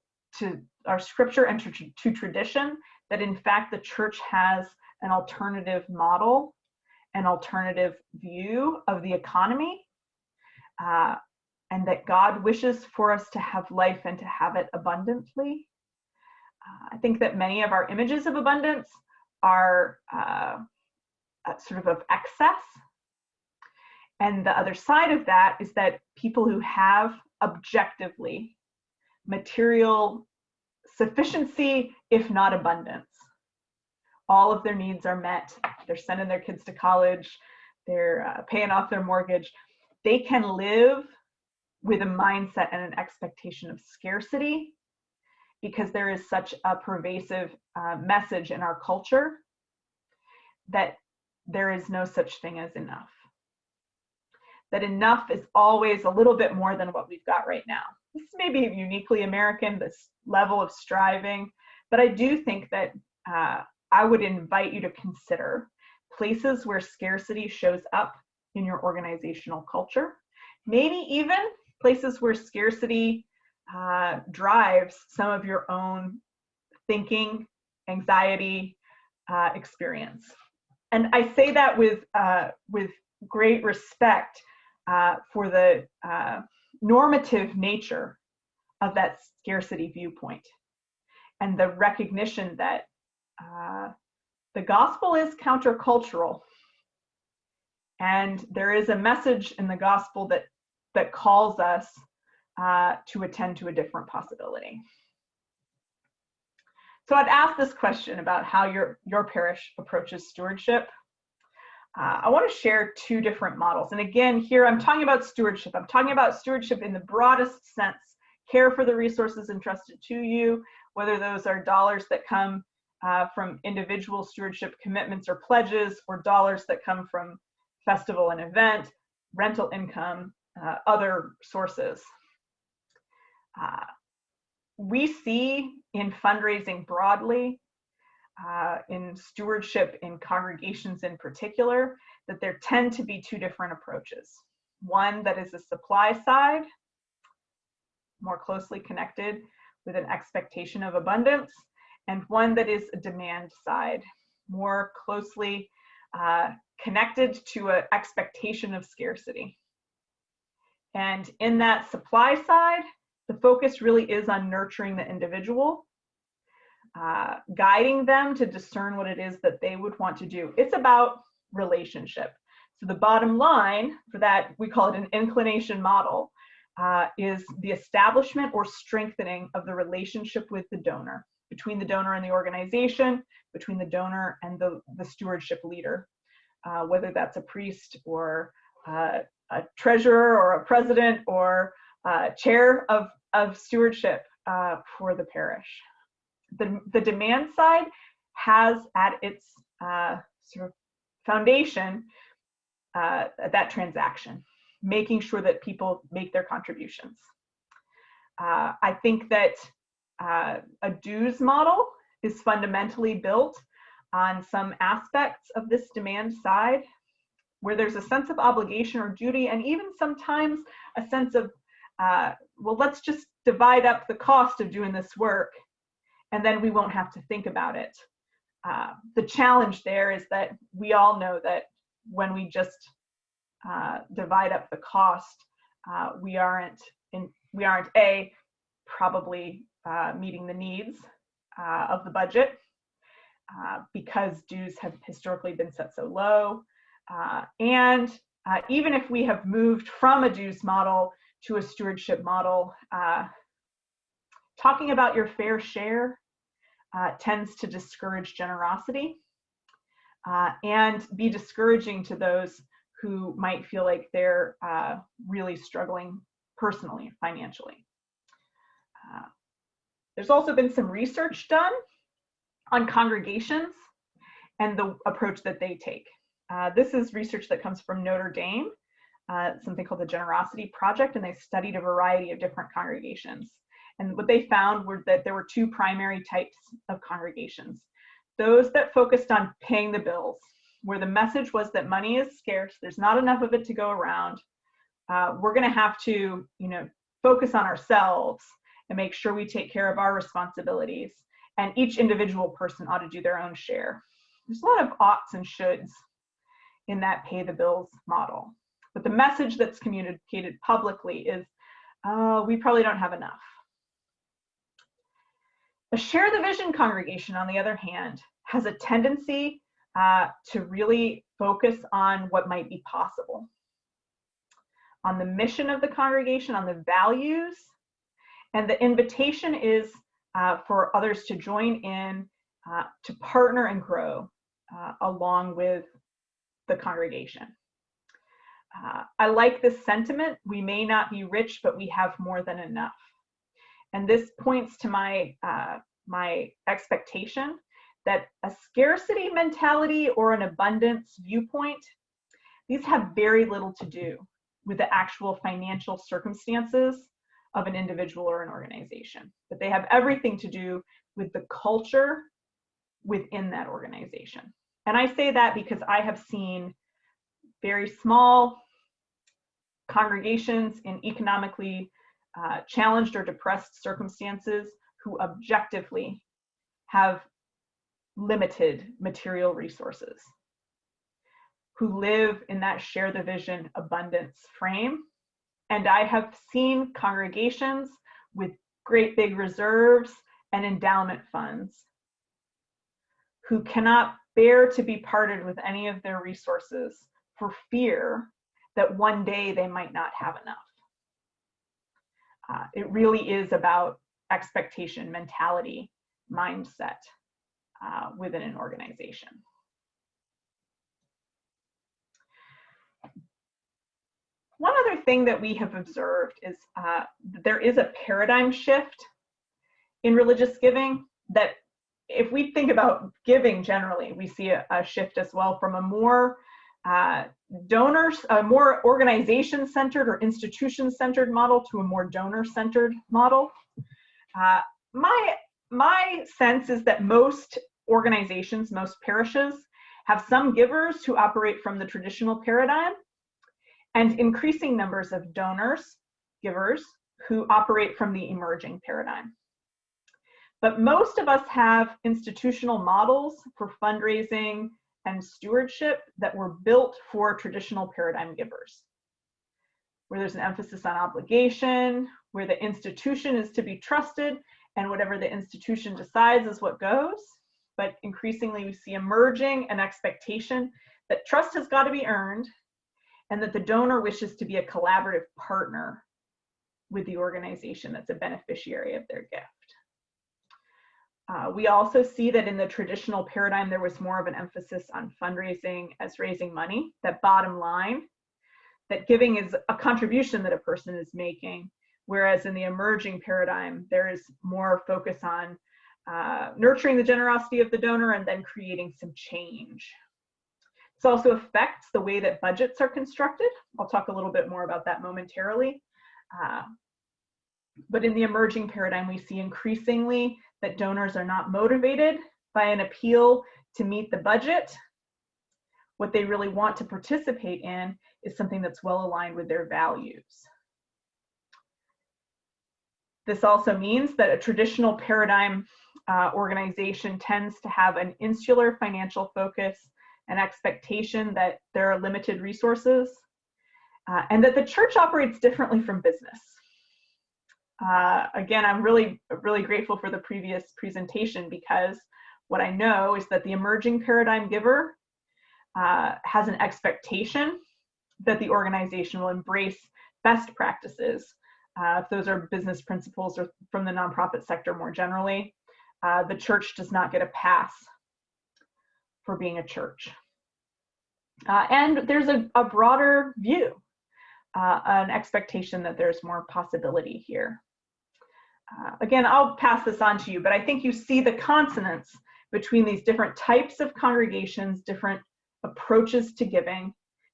[SPEAKER 1] our scripture and to tradition, that in fact the church has an alternative model, an alternative view of the economy, and that God wishes for us to have life and to have it abundantly. I think that many of our images of abundance are sort of excess. And the other side of that is that people who have objectively material sufficiency, if not abundance, all of their needs are met, they're sending their kids to college, they're paying off their mortgage, they can live with a mindset and an expectation of scarcity, because there is such a pervasive message in our culture that there is no such thing as enough. That enough is always a little bit more than what we've got right now. This may be uniquely American, this level of striving, but I do think that I would invite you to consider places where scarcity shows up in your organizational culture, maybe even places where scarcity drives some of your own thinking, anxiety, experience. And I say that with great respect for the normative nature of that scarcity viewpoint, and the recognition that the gospel is countercultural, and there is a message in the gospel that calls us to attend to a different possibility. So I'd ask this question about how your parish approaches stewardship. I want to share two different models. And again, here I'm talking about stewardship. I'm talking about stewardship in the broadest sense. Care for the resources entrusted to you, whether those are dollars that come from individual stewardship commitments or pledges, or dollars that come from festival and event, rental income, other sources. We see in fundraising broadly, in stewardship in congregations in particular, that there tend to be two different approaches. One that is a supply side, more closely connected with an expectation of abundance, and one that is a demand side, more closely connected to an expectation of scarcity. And in that supply side, the focus really is on nurturing the individual, guiding them to discern what it is that they would want to do. It's about relationship. So the bottom line for that, we call it an inclination model, is the establishment or strengthening of the relationship with the donor, between the donor and the organization, between the donor and the stewardship leader, whether that's a priest or a treasurer or a president or chair of stewardship for the parish. The demand side has at its sort of foundation that transaction, making sure that people make their contributions. I think that a dues model is fundamentally built on some aspects of this demand side, where there's a sense of obligation or duty, and even sometimes a sense of, well, let's just divide up the cost of doing this work, and then we won't have to think about it. The challenge there is that we all know that when we just divide up the cost, we aren't probably meeting the needs of the budget, because dues have historically been set so low. And even if we have moved from a dues model to a stewardship model, talking about your fair share tends to discourage generosity and be discouraging to those who might feel like they're really struggling personally, financially. There's also been some research done on congregations and the approach that they take. This is research that comes from Notre Dame, something called the Generosity Project, and they studied a variety of different congregations. And what they found were that there were two primary types of congregations. Those that focused on paying the bills, where the message was that money is scarce, there's not enough of it to go around. We're going to have to, focus on ourselves and make sure we take care of our responsibilities. And each individual person ought to do their own share. There's a lot of oughts and shoulds in that pay the bills model. But the message that's communicated publicly is, we probably don't have enough. A share the vision congregation, on the other hand, has a tendency to really focus on what might be possible, on the mission of the congregation, on the values, and the invitation is for others to join in, to partner and grow along with the congregation. I like this sentiment. We may not be rich, but we have more than enough. And this points to my expectation that a scarcity mentality or an abundance viewpoint, these have very little to do with the actual financial circumstances of an individual or an organization, but they have everything to do with the culture within that organization. And I say that because I have seen very small congregations in economically challenged or depressed circumstances who objectively have limited material resources, who live in that share the vision abundance frame. And I have seen congregations with great big reserves and endowment funds who cannot bear to be parted with any of their resources for fear that one day they might not have enough. It really is about expectation mentality, mindset within an organization. One other thing that we have observed is there is a paradigm shift in religious giving, that if we think about giving generally, we see a shift as well from a more more organization-centered or institution-centered model to a more donor-centered model. My sense is that most organizations, most parishes, have some givers who operate from the traditional paradigm, and increasing numbers of donors, givers, who operate from the emerging paradigm. But most of us have institutional models for fundraising and stewardship that were built for traditional paradigm givers, where there's an emphasis on obligation, where the institution is to be trusted, and whatever the institution decides is what goes. But increasingly, we see emerging an expectation that trust has got to be earned, and that the donor wishes to be a collaborative partner with the organization that's a beneficiary of their gift. We also see that in the traditional paradigm, there was more of an emphasis on fundraising as raising money, that bottom line, that giving is a contribution that a person is making, whereas in the emerging paradigm, there is more focus on nurturing the generosity of the donor and then creating some change. This also affects the way that budgets are constructed. I'll talk a little bit more about that momentarily. But in the emerging paradigm, we see increasingly that donors are not motivated by an appeal to meet the budget. What they really want to participate in is something that's well aligned with their values. This also means that a traditional paradigm organization tends to have an insular financial focus, an expectation that there are limited resources, and that the church operates differently from business. Again, I'm really grateful for the previous presentation, because what I know is that the emerging paradigm giver has an expectation that the organization will embrace best practices. If those are business principles or from the nonprofit sector more generally, the church does not get a pass for being a church. And there's a broader view, an expectation that there's more possibility here. Again, I'll pass this on to you, but I think you see the consonance between these different types of congregations, different approaches to giving,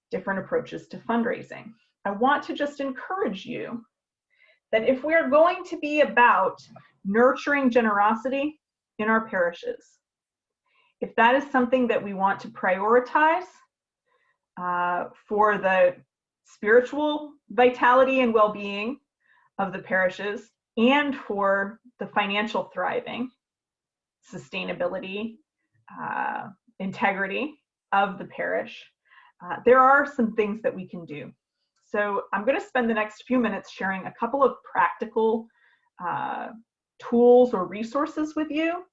[SPEAKER 1] different approaches to fundraising. I want to just encourage you that if we're going to be about nurturing generosity in our parishes, if that is something that we want to prioritize for the spiritual vitality and well-being of the parishes, and for the financial thriving, sustainability, integrity of the parish, there are some things that we can do. So I'm going to spend the next few minutes sharing a couple of practical tools or resources with you.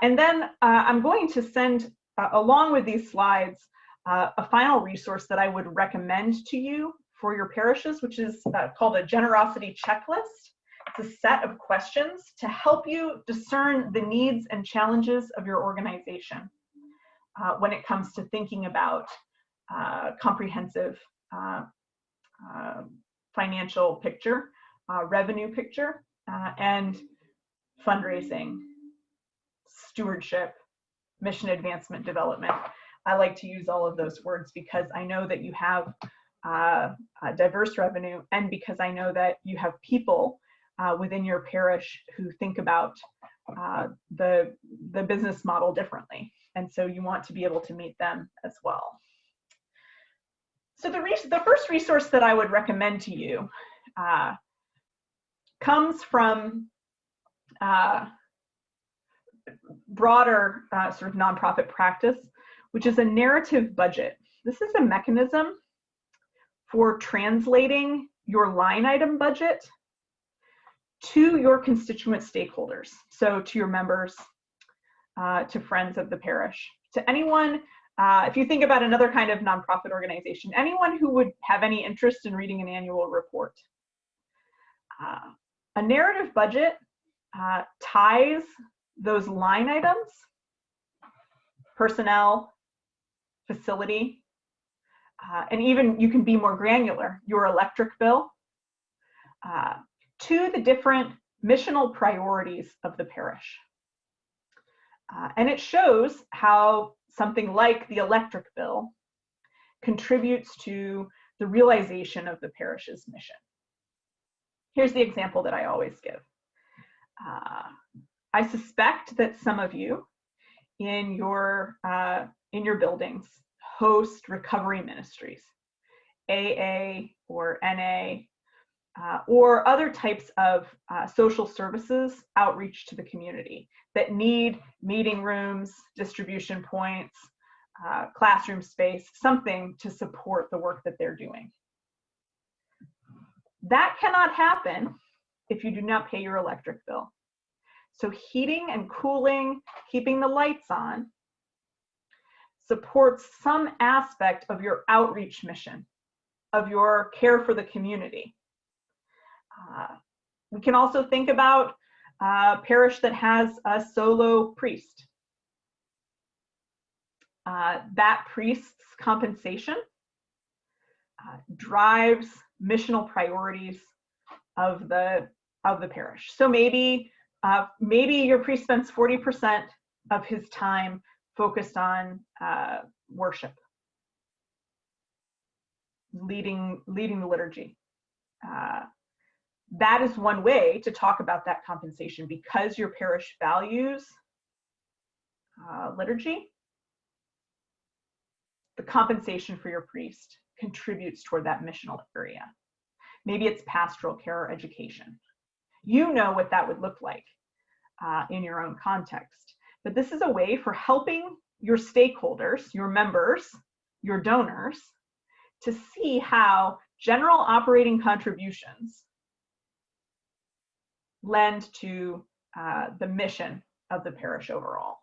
[SPEAKER 1] And then I'm going to send, along with these slides, a final resource that I would recommend to you for your parishes, which is called a generosity checklist. It's a set of questions to help you discern the needs and challenges of your organization when it comes to thinking about comprehensive financial picture, revenue picture, and fundraising, stewardship, mission advancement development. I like to use all of those words because I know that you have diverse revenue, and because I know that you have people within your parish who think about the business model differently. And so you want to be able to meet them as well. So the first resource that I would recommend to you comes from broader sort of nonprofit practice, which is a narrative budget. This is a mechanism for translating your line item budget to your constituent stakeholders. So to your members, to friends of the parish, to anyone, if you think about another kind of nonprofit organization, anyone who would have any interest in reading an annual report. A narrative budget ties those line items, personnel, facility, and even you can be more granular, your electric bill, to the different missional priorities of the parish. And it shows how something like the electric bill contributes to the realization of the parish's mission. Here's the example that I always give. I suspect that some of you in your buildings host recovery ministries, AA or NA, or other types of social services outreach to the community that need meeting rooms, distribution points, classroom space, something to support the work that they're doing. That cannot happen if you do not pay your electric bill. So heating and cooling, keeping the lights on, supports some aspect of your outreach mission, of your care for the community. We can also think about a parish that has a solo priest. That priest's compensation drives missional priorities of the parish. So maybe your priest spends 40% of his time focused on worship, leading the liturgy. That is one way to talk about that compensation, because your parish values liturgy. The compensation for your priest contributes toward that missional area. Maybe it's pastoral care or education. You know what that would look like in your own context. But this is a way for helping your stakeholders, your members, your donors, to see how general operating contributions lend to the mission of the parish overall.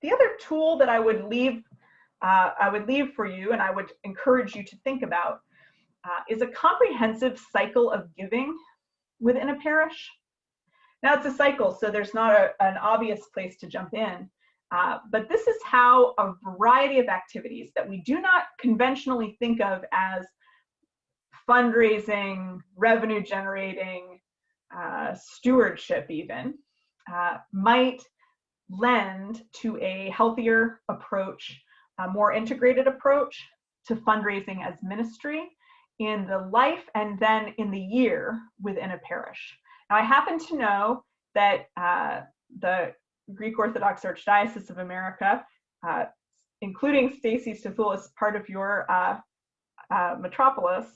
[SPEAKER 1] The other tool that I would leave for you, and I would encourage you to think about, is a comprehensive cycle of giving within a parish. Now, it's a cycle, so there's not an obvious place to jump in, but this is how a variety of activities that we do not conventionally think of as fundraising, revenue generating, stewardship even, might lend to a healthier approach, a more integrated approach to fundraising as ministry in the life and then in the year within a parish. Now, I happen to know that the Greek Orthodox Archdiocese of America, including Stacy Stouthoulis, part of your metropolis,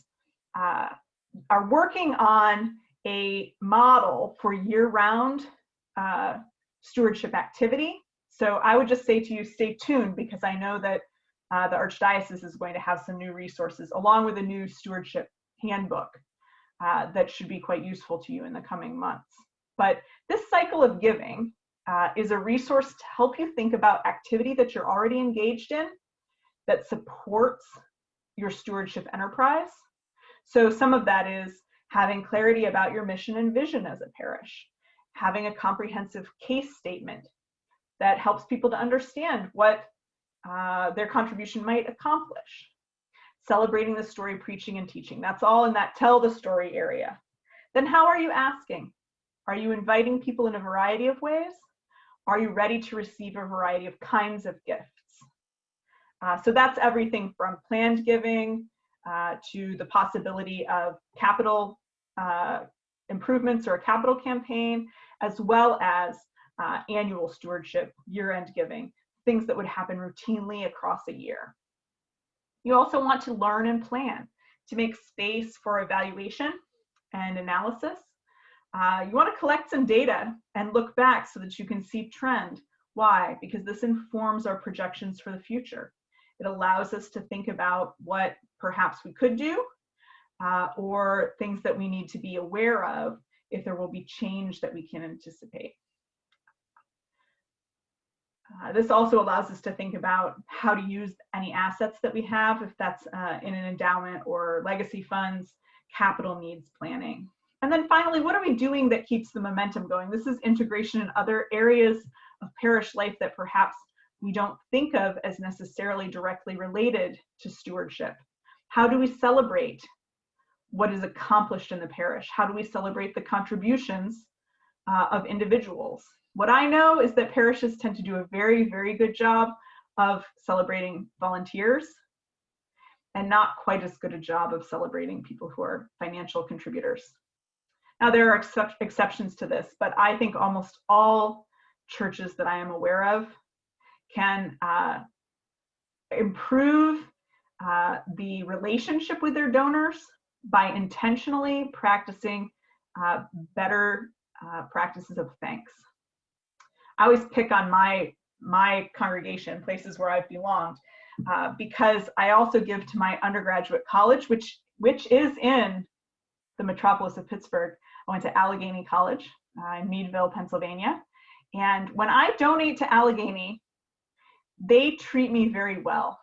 [SPEAKER 1] are working on a model for year-round stewardship activity. So I would just say to you, stay tuned, because I know that the Archdiocese is going to have some new resources along with a new stewardship handbook that should be quite useful to you in the coming months. But this cycle of giving is a resource to help you think about activity that you're already engaged in that supports your stewardship enterprise. So some of that is having clarity about your mission and vision as a parish, having a comprehensive case statement that helps people to understand what their contribution might accomplish, celebrating the story, preaching and teaching. That's all in that tell the story area. Then how are you asking? Are you inviting people in a variety of ways? Are you ready to receive a variety of kinds of gifts? So that's everything from planned giving to the possibility of capital improvements or a capital campaign, as well as annual stewardship, year-end giving, things that would happen routinely across a year. You also want to learn and plan to make space for evaluation and analysis. You want to collect some data and look back so that you can see trend. Why? Because this informs our projections for the future. It allows us to think about what perhaps we could do or things that we need to be aware of if there will be change that we can anticipate. This also allows us to think about how to use any assets that we have, if that's in an endowment or legacy funds, capital needs planning. And then finally, what are we doing that keeps the momentum going? This is integration in other areas of parish life that perhaps we don't think of as necessarily directly related to stewardship. How do we celebrate what is accomplished in the parish? How do we celebrate the contributions of individuals? What I know is that parishes tend to do a very, very good job of celebrating volunteers and not quite as good a job of celebrating people who are financial contributors. Now, there are exceptions to this, but I think almost all churches that I am aware of can improve the relationship with their donors by intentionally practicing better practices of thanks. I always pick on my congregation, places where I've belonged, because I also give to my undergraduate college, which is in the metropolis of Pittsburgh. I went to Allegheny College in Meadville, Pennsylvania. And when I donate to Allegheny, they treat me very well.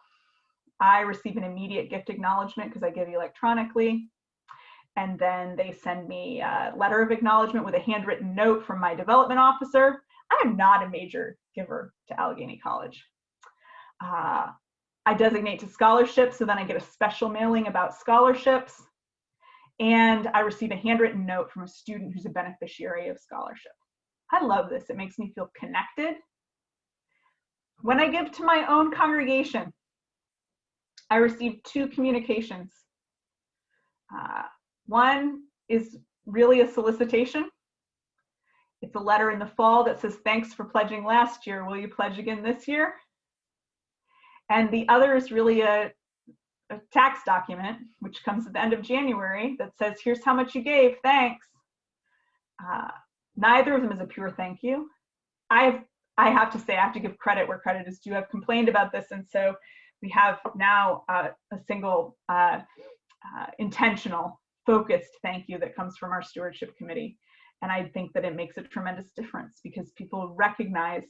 [SPEAKER 1] I receive an immediate gift acknowledgement because I give electronically. And then they send me a letter of acknowledgement with a handwritten note from my development officer. I am not a major giver to Allegheny College. I designate to scholarships, so then I get a special mailing about scholarships. And I receive a handwritten note from a student who's a beneficiary of scholarship. I love this. It makes me feel connected. When I give to my own congregation, I receive 2 communications. One is really a solicitation. It's a letter in the fall that says, "Thanks for pledging last year. Will you pledge again this year?" And the other is really a tax document, which comes at the end of January, that says, "Here's how much you gave, thanks." Neither of them is a pure thank you. I have to say, I have to give credit where credit is due. I've complained about this, and so we have now a single intentional, focused thank you that comes from our stewardship committee. And I think that it makes a tremendous difference because people recognize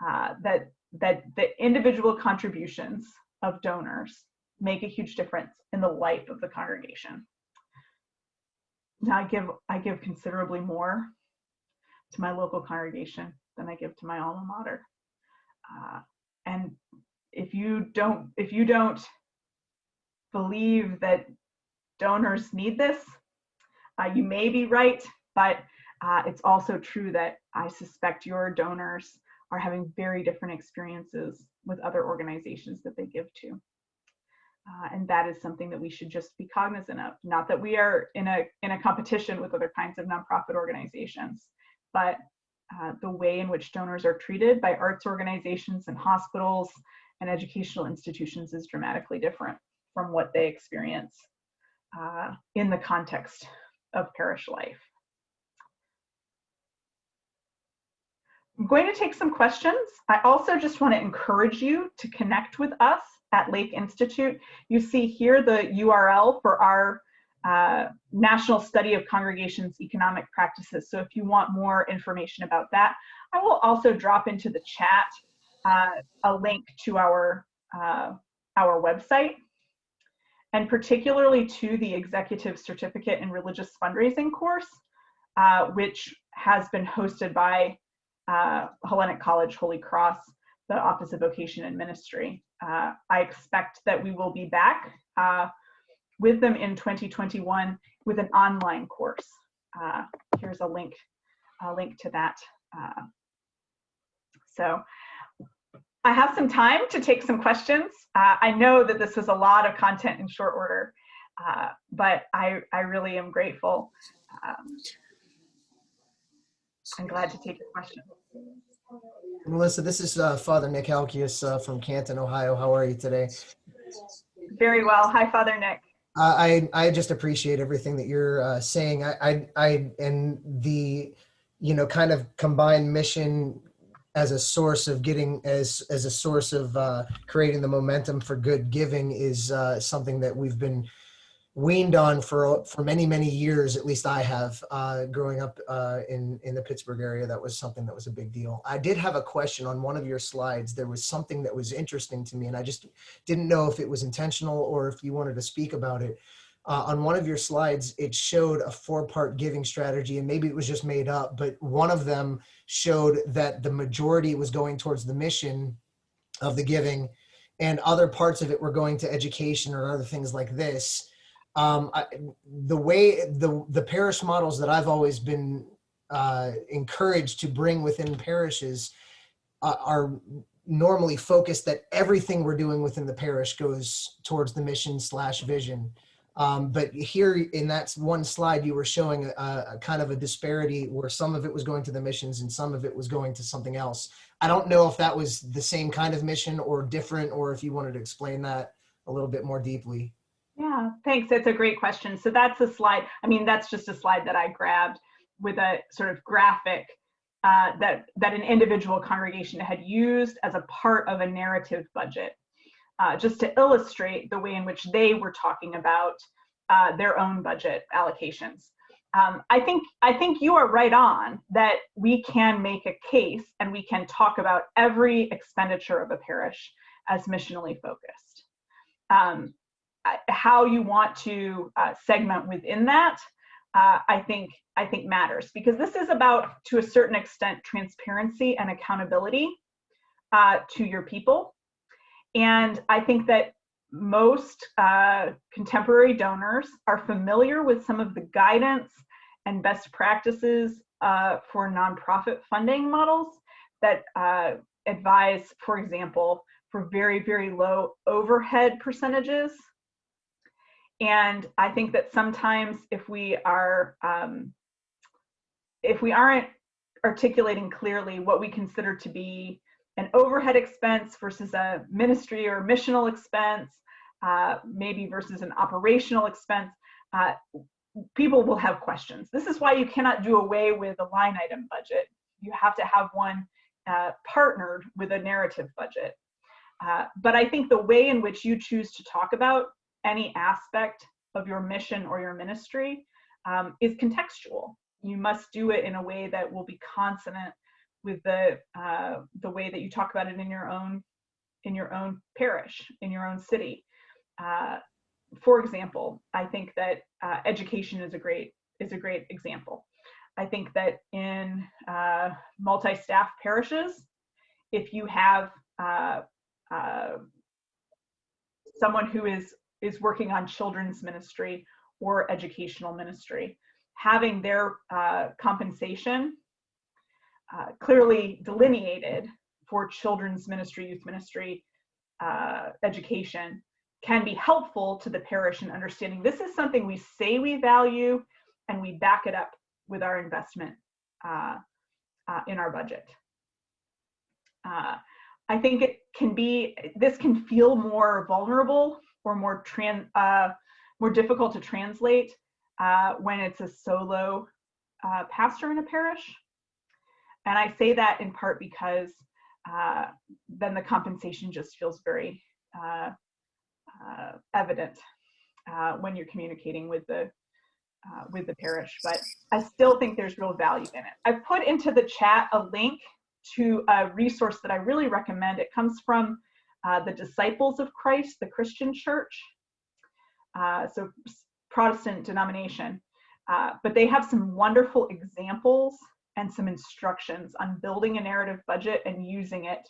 [SPEAKER 1] that the individual contributions of donors make a huge difference in the life of the congregation. Now I give considerably more to my local congregation than I give to my alma mater. And if you don't believe that donors need this, you may be right, but it's also true that I suspect your donors are having very different experiences with other organizations that they give to. And that is something that we should just be cognizant of. Not that we are in a competition with other kinds of nonprofit organizations, but the way in which donors are treated by arts organizations and hospitals and educational institutions is dramatically different from what they experience in the context of parish life. I'm going to take some questions. I also just want to encourage you to connect with us at Lake Institute. You see here the URL for our National Study of Congregations Economic Practices. So if you want more information about that, I will also drop into the chat a link to our website, and particularly to the Executive Certificate in Religious Fundraising course, which has been hosted by Hellenic College Holy Cross, the Office of Vocation and Ministry. I expect that we will be back with them in 2021 with an online course. Here's a link to that. So I have some time to take some questions. I know that this was a lot of content in short order, but I really am grateful. I'm glad to take your questions.
[SPEAKER 3] Melissa, this is Father Nick Halkias from Canton, Ohio. How are you today?
[SPEAKER 1] Very well. Hi, Father Nick.
[SPEAKER 3] I just appreciate everything that you're saying. I and the kind of combined mission as a source of getting as a source of creating the momentum for good giving is something that we've been weaned on for many years. At least I have. Growing up in the Pittsburgh area, that was something that was a big deal. I did have a question on one of your slides. There was something that was interesting to me, and I just didn't know if it was intentional or if you wanted to speak about it. on one of your slides, it showed a 4-part giving strategy, and maybe it was just made up, but one of them showed that the majority was going towards the mission of the giving, and other parts of it were going to education or other things like this. The way the parish models that I've always been encouraged to bring within parishes are normally focused that everything we're doing within the parish goes towards the mission / vision. But here in that one slide, you were showing a kind of a disparity where some of it was going to the missions and some of it was going to something else. I don't know if that was the same kind of mission or different, or if you wanted to explain that a little bit more deeply.
[SPEAKER 1] Yeah, thanks. That's a great question. So that's a slide. I mean, that's just a slide that I grabbed with a sort of graphic that an individual congregation had used as a part of a narrative budget, just to illustrate the way in which they were talking about their own budget allocations. I think you are right on that we can make a case and we can talk about every expenditure of a parish as missionally focused. How you want to segment within that, I think matters, because this is about, to a certain extent, transparency and accountability to your people. And I think that most contemporary donors are familiar with some of the guidance and best practices for nonprofit funding models that advise, for example, for very, very low overhead percentages. And I think that sometimes if we aren't articulating clearly what we consider to be an overhead expense versus a ministry or missional expense, maybe versus an operational expense, people will have questions. This is why you cannot do away with a line item budget. You have to have one partnered with a narrative budget. But I think the way in which you choose to talk about any aspect of your mission or your ministry is contextual. You must do it in a way that will be consonant with the way that you talk about it in your own parish, in your own city. For example, I think that education is a great example. I think that in multi-staff parishes, if you have someone who is working on children's ministry or educational ministry, having their compensation clearly delineated for children's ministry, youth ministry, education can be helpful to the parish in understanding this is something we say we value and we back it up with our investment in our budget. I think this can feel more vulnerable or more difficult to translate when it's a solo pastor in a parish. And I say that in part because then the compensation just feels very evident when you're communicating with the parish. But I still think there's real value in it. I've put into the chat a link to a resource that I really recommend. It comes from the Disciples of Christ, the Christian Church, so Protestant denomination, but they have some wonderful examples and some instructions on building a narrative budget and using it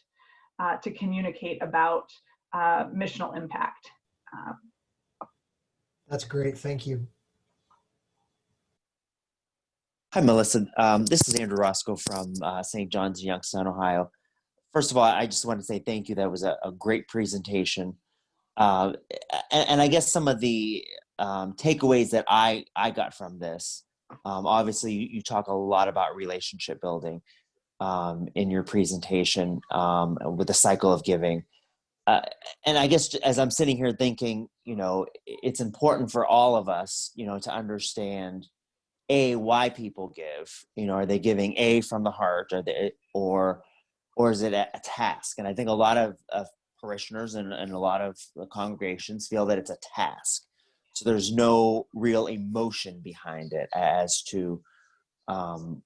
[SPEAKER 1] to communicate about missional impact.
[SPEAKER 3] That's great. Thank you.
[SPEAKER 4] Hi, Melissa. This is Andrew Roscoe from St. John's in Youngstown, Ohio. First of all, I just want to say thank you. That was a great presentation. And I guess some of the takeaways that I got from this, obviously you talk a lot about relationship building in your presentation with the cycle of giving. And I guess as I'm sitting here thinking, it's important for all of us, to understand why people give. Are they giving from the heart, or is it a task? And I think a lot of parishioners and a lot of congregations feel that it's a task. So there's no real emotion behind it as to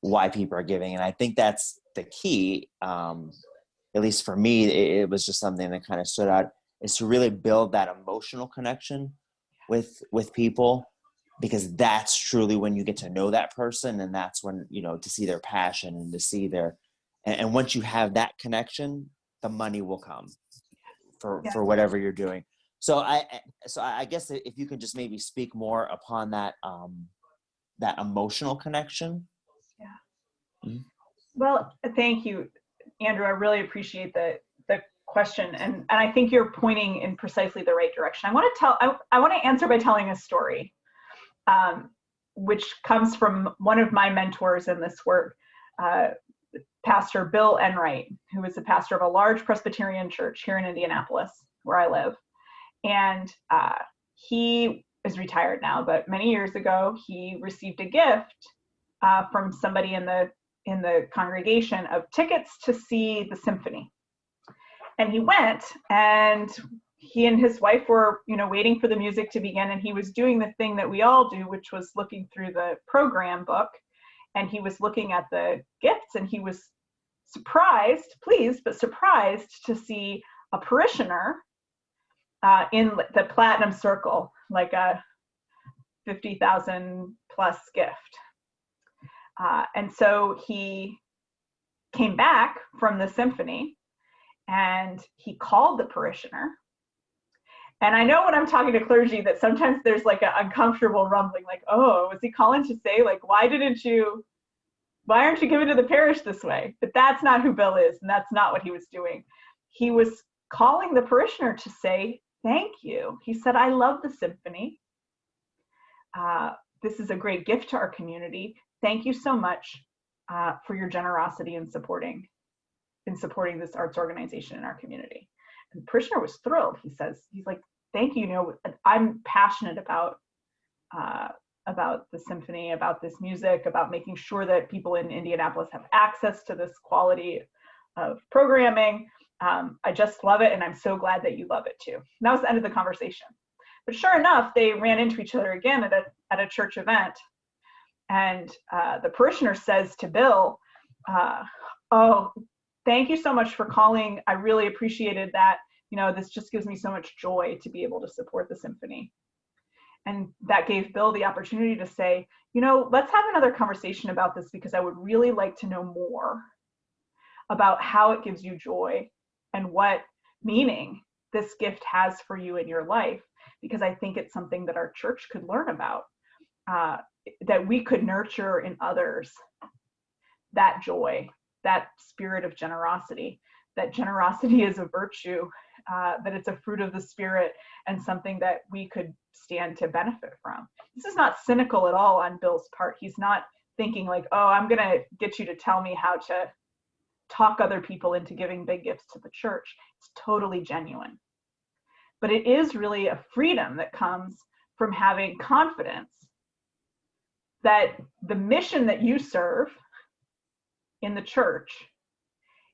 [SPEAKER 4] why people are giving. And I think that's the key. At least for me, it was just something that kind of stood out, is to really build that emotional connection with people, because that's truly when you get to know that person, and that's when, to see their passion and to see and once you have that connection, the money will come for whatever you're doing. So I guess if you could just maybe speak more upon that that emotional connection.
[SPEAKER 1] Yeah.
[SPEAKER 4] Mm-hmm.
[SPEAKER 1] Well, thank you, Andrew. I really appreciate the question, and I think you're pointing in precisely the right direction. I want to answer by telling a story, which comes from one of my mentors in this work, Pastor Bill Enright, who is the pastor of a large Presbyterian church here in Indianapolis, where I live. And he is retired now, but many years ago, he received a gift from somebody in the congregation of tickets to see the symphony. And he went, and he and his wife were, waiting for the music to begin, and he was doing the thing that we all do, which was looking through the program book, and he was looking at the gifts, and he was pleased, but surprised to see a parishioner in the platinum circle, like a 50,000 plus gift. And so he came back from the symphony, and he called the parishioner. And I know when I'm talking to clergy that sometimes there's like an uncomfortable rumbling, like, oh, was he calling to say, like, why aren't you giving to the parish this way? But that's not who Bill is, and that's not what he was doing. He was calling the parishioner to say, thank you. He said, I love the symphony. This is a great gift to our community. Thank you so much for your generosity in supporting this arts organization in our community. And the parishioner was thrilled. He's like, thank you. I'm passionate about the symphony, about this music, about making sure that people in Indianapolis have access to this quality of programming. I just love it, and I'm so glad that you love it too. And that was the end of the conversation. But sure enough, they ran into each other again at a church event. And the parishioner says to Bill, oh, thank you so much for calling. I really appreciated that. This just gives me so much joy to be able to support the symphony. And that gave Bill the opportunity to say, let's have another conversation about this, because I would really like to know more about how it gives you joy and what meaning this gift has for you in your life, because I think it's something that our church could learn about, that we could nurture in others, that joy, that spirit of generosity, that generosity is a virtue, that it's a fruit of the Spirit, and something that we could stand to benefit from. This is not cynical at all on Bill's part. He's not thinking like, oh, I'm going to get you to tell me how to talk other people into giving big gifts to the church. It's totally genuine. But it is really a freedom that comes from having confidence that the mission that you serve in the church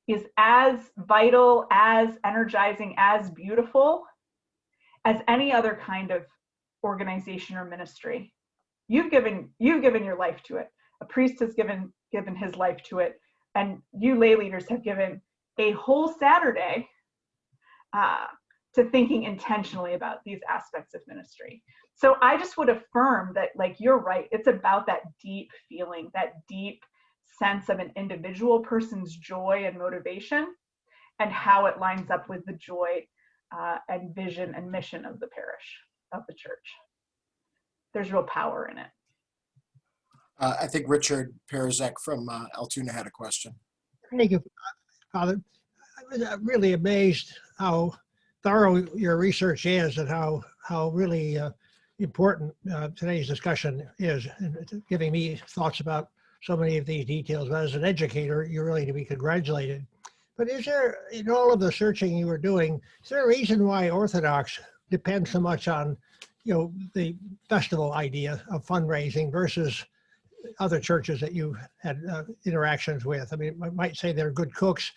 [SPEAKER 1] is as vital, as energizing, as beautiful as any other kind of organization or ministry. You've given your life to it. A priest has given his life to it, and you lay leaders have given a whole Saturday to thinking intentionally about these aspects of ministry. So I just would affirm that, like, you're right. It's about that deep feeling, that deep sense of an individual person's joy and motivation, and how it lines up with the joy and vision and mission of the parish, of the church. There's real power in it.
[SPEAKER 5] I think Richard Perizek from Altoona had a question.
[SPEAKER 6] Thank you, Father. I was really amazed how thorough your research is, and how really important today's discussion is, and it's giving me thoughts about so many of these details. But as an educator, you're really to be congratulated. But is there, in all of the searching you were doing, is there a reason why Orthodox depends so much on, the festival idea of fundraising versus other churches that you had interactions with? I mean, I might say they're good cooks.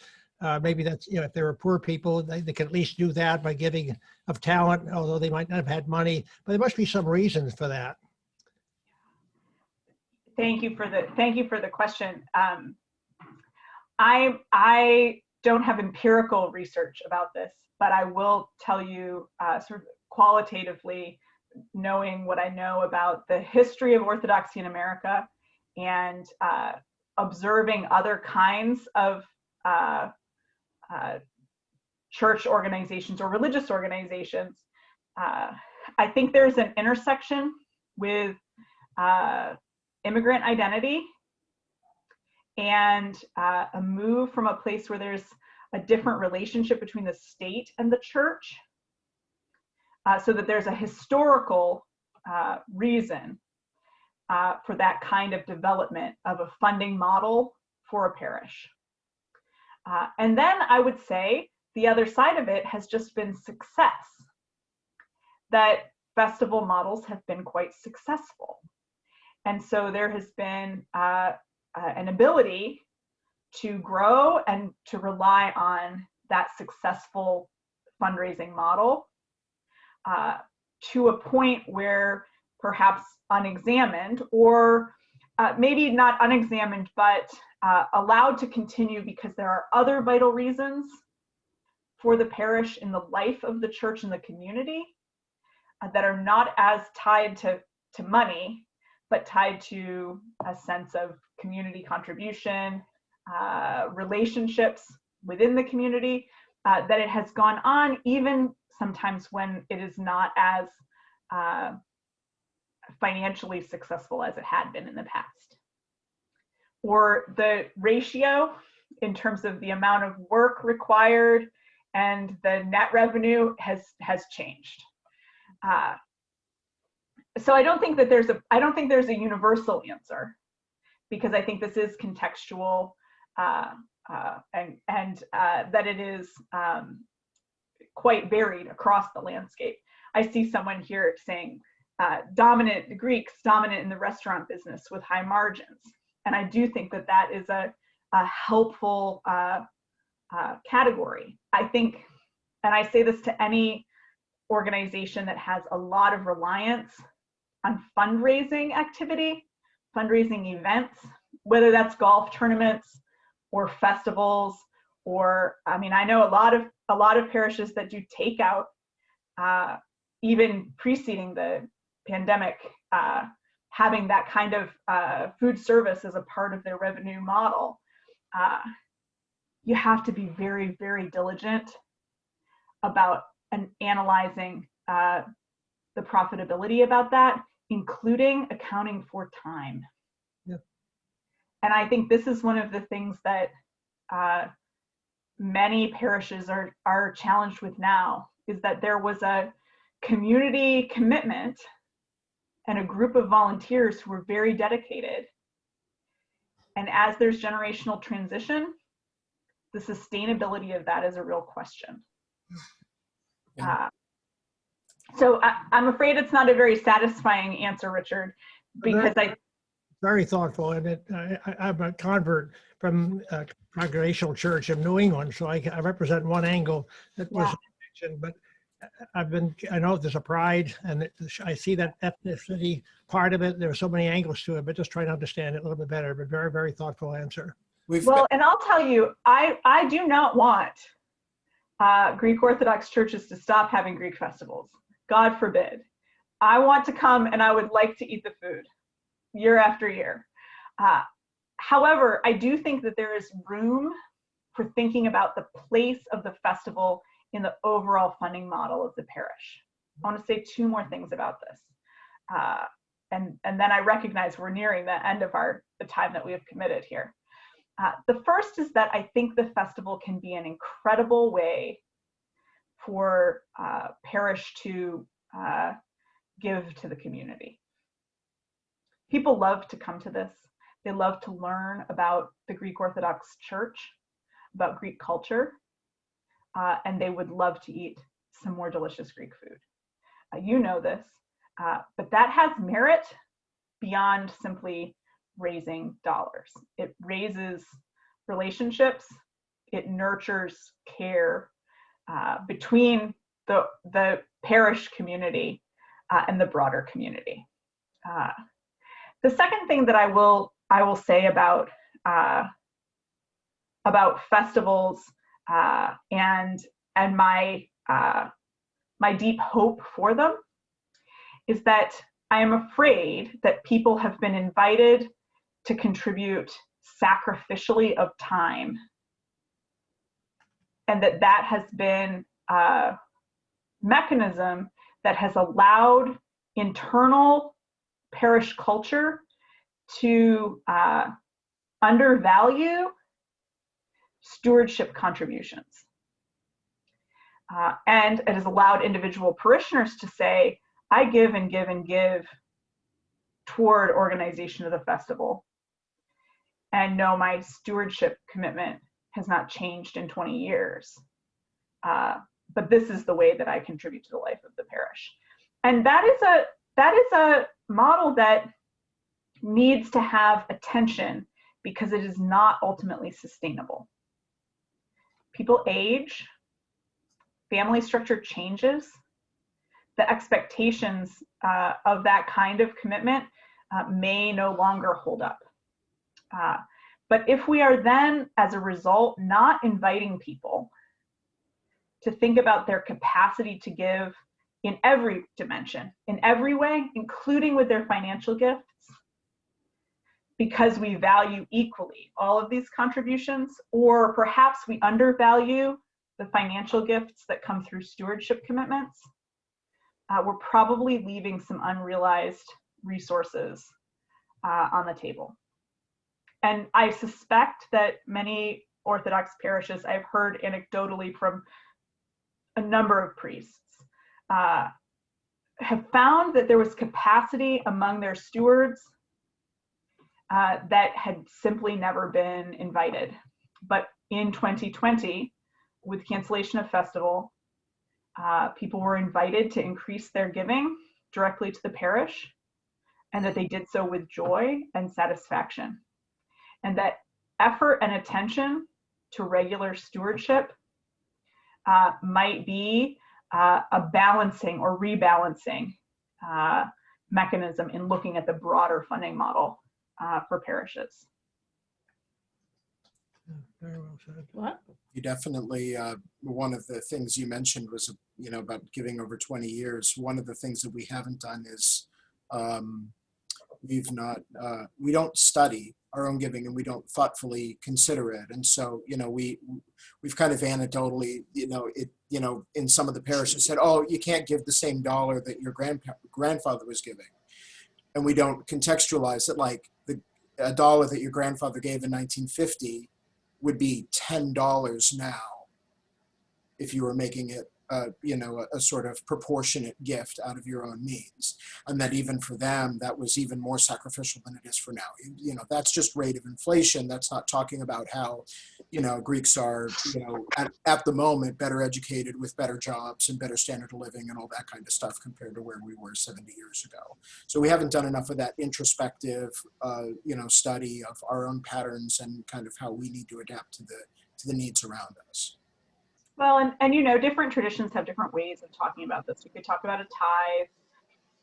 [SPEAKER 6] Maybe that's, if there are poor people, they can at least do that by giving of talent, although they might not have had money. But there must be some reasons for that.
[SPEAKER 1] Thank you for the question. I don't have empirical research about this, but I will tell you sort of qualitatively, knowing what I know about the history of Orthodoxy in America and observing other kinds of church organizations or religious organizations, I think there's an intersection with immigrant identity and a move from a place where there's a different relationship between the state and the church, so that there's a historical reason for that kind of development of a funding model for a parish. And then I would say the other side of it has just been success, that festival models have been quite successful. And so there has been an ability to grow and to rely on that successful fundraising model to a point where perhaps unexamined, or maybe not unexamined, but allowed to continue because there are other vital reasons for the parish in the life of the church and the community that are not as tied to money, but tied to a sense of community contribution, relationships within the community, that it has gone on even sometimes when it is not as financially successful as it had been in the past. Or the ratio in terms of the amount of work required and the net revenue has changed. So I don't think that there's a universal answer, because I think this is contextual, and that it is quite varied across the landscape. I see someone here saying the Greeks dominant in the restaurant business with high margins, and I do think that that is a helpful category. I think, and I say this to any organization that has a lot of reliance on fundraising activity, fundraising events, whether that's golf tournaments or festivals, or I mean, I know a lot of parishes that do takeout, even preceding the pandemic, having that kind of food service as a part of their revenue model. You have to be very, very diligent about analyzing the profitability about that, including accounting for time.
[SPEAKER 6] Yep. And
[SPEAKER 1] I think this is one of the things that many parishes are challenged with now, is that there was a community commitment and a group of volunteers who were very dedicated. And as there's generational transition, the sustainability of that is a real question. So I'm afraid it's not a very satisfying answer, Richard, because
[SPEAKER 6] very thoughtful. And I'm a convert from a Congregational Church in New England, so I represent one angle that was mentioned, but I know there's a pride, and I see that ethnicity part of it. There are so many angles to it, but just trying to understand it a little bit better. But very, very thoughtful answer.
[SPEAKER 1] And I'll tell you, I do not want Greek Orthodox churches to stop having Greek festivals. God forbid. I want to come and I would like to eat the food year after year. However, I do think that there is room for thinking about the place of the festival in the overall funding model of the parish. I want to say two more things about this. And then I recognize we're nearing the end of the time that we have committed here. The first is that I think the festival can be an incredible way for parish to give to the community. People love to come to this. They love to learn about the Greek Orthodox Church, about Greek culture, and they would love to eat some more delicious Greek food. You know this, but that has merit beyond simply raising dollars. It raises relationships, it nurtures care between the parish community and the broader community. The second thing that I will say about festivals and my deep hope for them is that I am afraid that people have been invited to contribute sacrificially of time, and that has been a mechanism that has allowed internal parish culture to undervalue stewardship contributions. And it has allowed individual parishioners to say, I give and give and give toward organization of the festival. And no, my stewardship commitment has not changed in 20 years. But this is the way that I contribute to the life of the parish. And that is a model that needs to have attention, because it is not ultimately sustainable. People age, family structure changes, the expectations of that kind of commitment may no longer hold up. But if we are then, as a result, not inviting people to think about their capacity to give in every dimension, in every way, including with their financial gifts, because we value equally all of these contributions, or perhaps we undervalue the financial gifts that come through stewardship commitments, we're probably leaving some unrealized resources on the table. And I suspect that many Orthodox parishes, I've heard anecdotally from a number of priests, have found that there was capacity among their stewards that had simply never been invited. But in 2020, with cancellation of festival, people were invited to increase their giving directly to the parish, and that they did so with joy and satisfaction. And that effort and attention to regular stewardship might be a balancing or rebalancing mechanism in looking at the broader funding model for parishes.
[SPEAKER 6] Very well said.
[SPEAKER 1] What?
[SPEAKER 5] You definitely, one of the things you mentioned was, about giving over 20 years. One of the things that we haven't done is we don't study our own giving, and we don't thoughtfully consider it. And so, we've kind of anecdotally, in some of the parishes said, oh, you can't give the same dollar that your grandfather was giving. And we don't contextualize it, like a dollar that your grandfather gave in 1950 would be $10 now if you were making it a sort of proportionate gift out of your own means. And that even for them, that was even more sacrificial than it is for now. That's just rate of inflation. That's not talking about how, Greeks are, at the moment, better educated with better jobs and better standard of living and all that kind of stuff compared to where we were 70 years ago. So we haven't done enough of that introspective, study of our own patterns and kind of how we need to adapt to the needs around us.
[SPEAKER 1] Well, and different traditions have different ways of talking about this. We could talk about a tithe.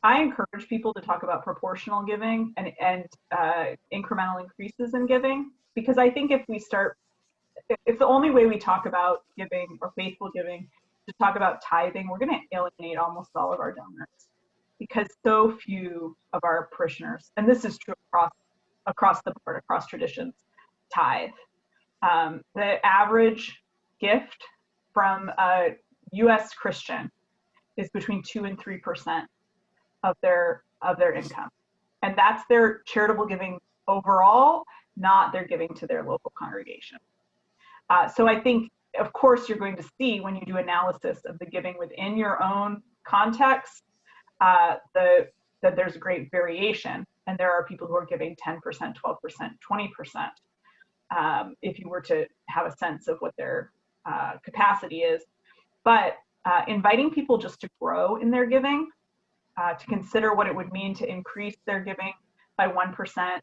[SPEAKER 1] I encourage people to talk about proportional giving and incremental increases in giving, because I think if the only way we talk about giving or faithful giving to talk about tithing, we're going to alienate almost all of our donors, because so few of our parishioners, and this is true across the board, across traditions, tithe. The average gift from a U.S. Christian is between 2 and 3% of their income, and that's their charitable giving overall, not their giving to their local congregation. So I think, of course, you're going to see when you do analysis of the giving within your own context that there's a great variation, and there are people who are giving 10%, 12%, 20%. If you were to have a sense of what their capacity is, but inviting people just to grow in their giving, to consider what it would mean to increase their giving by 1%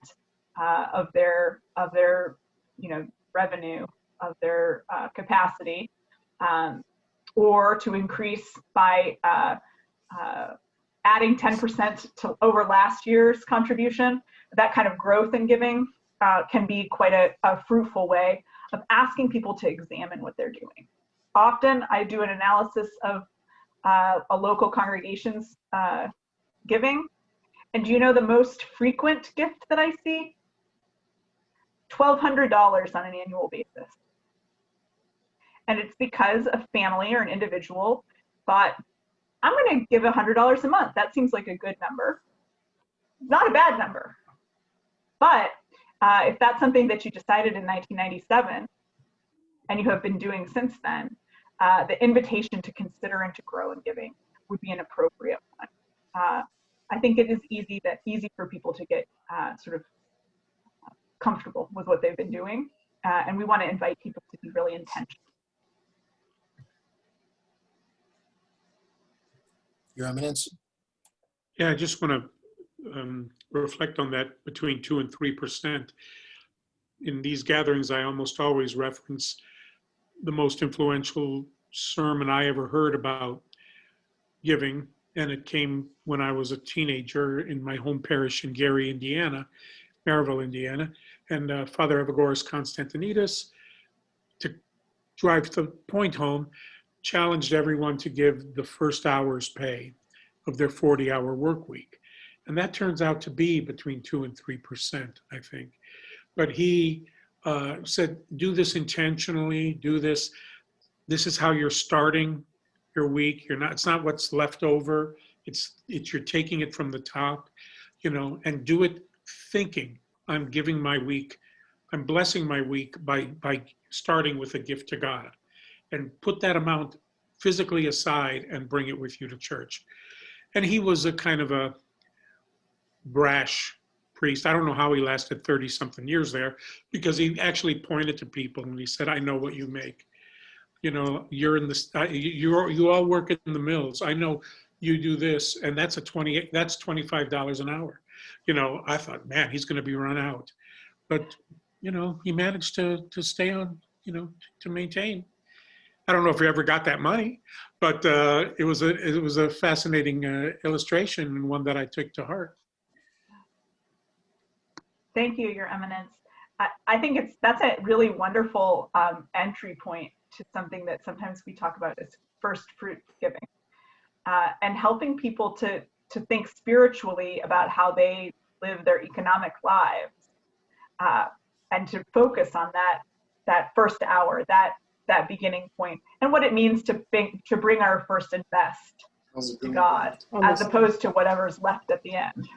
[SPEAKER 1] of their revenue, of their capacity, or to increase by adding 10% to over last year's contribution. That kind of growth in giving can be quite a fruitful way of asking people to examine what they're doing. Often I do an analysis of a local congregation's giving. And do you know the most frequent gift that I see? $1,200 on an annual basis. And it's because a family or an individual thought, I'm going to give $100 a month. That seems like a good number. Not a bad number. But if that's something that you decided in 1997 and you have been doing since then, the invitation to consider and to grow in giving would be an appropriate one. I think it is easy for people to get sort of comfortable with what they've been doing, and we want to invite people to be really intentional.
[SPEAKER 5] Your Eminence.
[SPEAKER 7] Yeah, I just want to reflect on that between 2 and 3%. In these gatherings, I almost always reference the most influential sermon I ever heard about giving, and it came when I was a teenager in my home parish in Gary, Indiana, Maryville, Indiana, and Father Evagoras Constantinides, to drive the point home, challenged everyone to give the first hour's pay of their 40-hour work week. And that turns out to be between 2 and 3%, I think. But he said, do this intentionally, do this. This is how you're starting your week. It's not what's left over. It's you're taking it from the top, and do it thinking, I'm giving my week, I'm blessing my week by starting with a gift to God, and put that amount physically aside and bring it with you to church. And he was a kind of a brash priest. I don't know how he lasted 30-something years there, because he actually pointed to people and he said, I know what you make. You're in the, you all work in the mills. I know you do this, and that's $25 an hour. I thought, man, he's going to be run out. But, he managed to stay on, to maintain. I don't know if he ever got that money, but it was a fascinating illustration, and one that I took to heart.
[SPEAKER 1] Thank you, Your Eminence. I think that's a really wonderful entry point to something that sometimes we talk about as first fruit giving, and helping people to think spiritually about how they live their economic lives, and to focus on that first hour, that beginning point, and what it means to bring our first and best to God, as opposed to whatever's left at the end.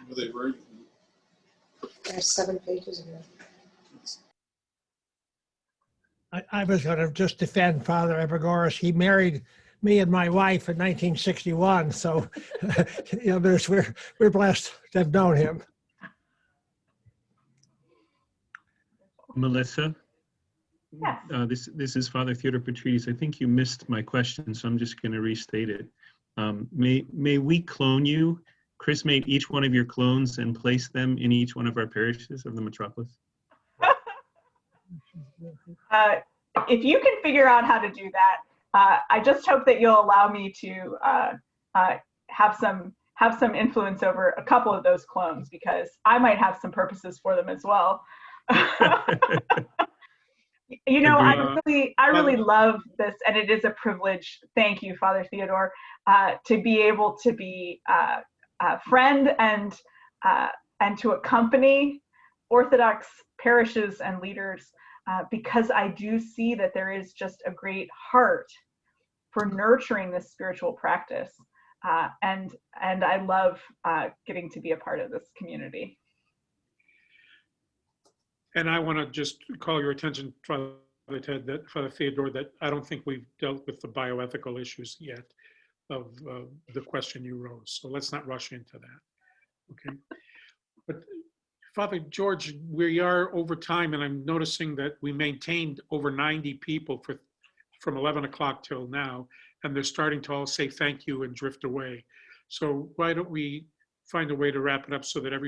[SPEAKER 8] There's 7 pages of it.
[SPEAKER 6] I was going to just defend Father Evagoras. He married me and my wife in 1961, so we're blessed to have known him.
[SPEAKER 9] Melissa,
[SPEAKER 1] Yes.
[SPEAKER 9] this is Father Theodore Petrides. I think you missed my question, so I'm just going to restate it. May we clone you? Chris made each one of your clones and placed them in each one of our parishes of the metropolis.
[SPEAKER 1] If you can figure out how to do that, I just hope that you'll allow me to have some influence over a couple of those clones, because I might have some purposes for them as well. I really love this, and it is a privilege. Thank you, Father Theodore, to be able to be a friend and to accompany Orthodox parishes and leaders, because I do see that there is just a great heart for nurturing this spiritual practice, and I love getting to be a part of this community.
[SPEAKER 7] And I want to just call your attention, Father Theodore, that I don't think we've dealt with the bioethical issues yet of the question you rose. So let's not rush into that. Okay. But Father George, we are over time, and I'm noticing that we maintained over 90 people from 11 o'clock till now, and they're starting to all say thank you and drift away. So why don't we find a way to wrap it up so that everybody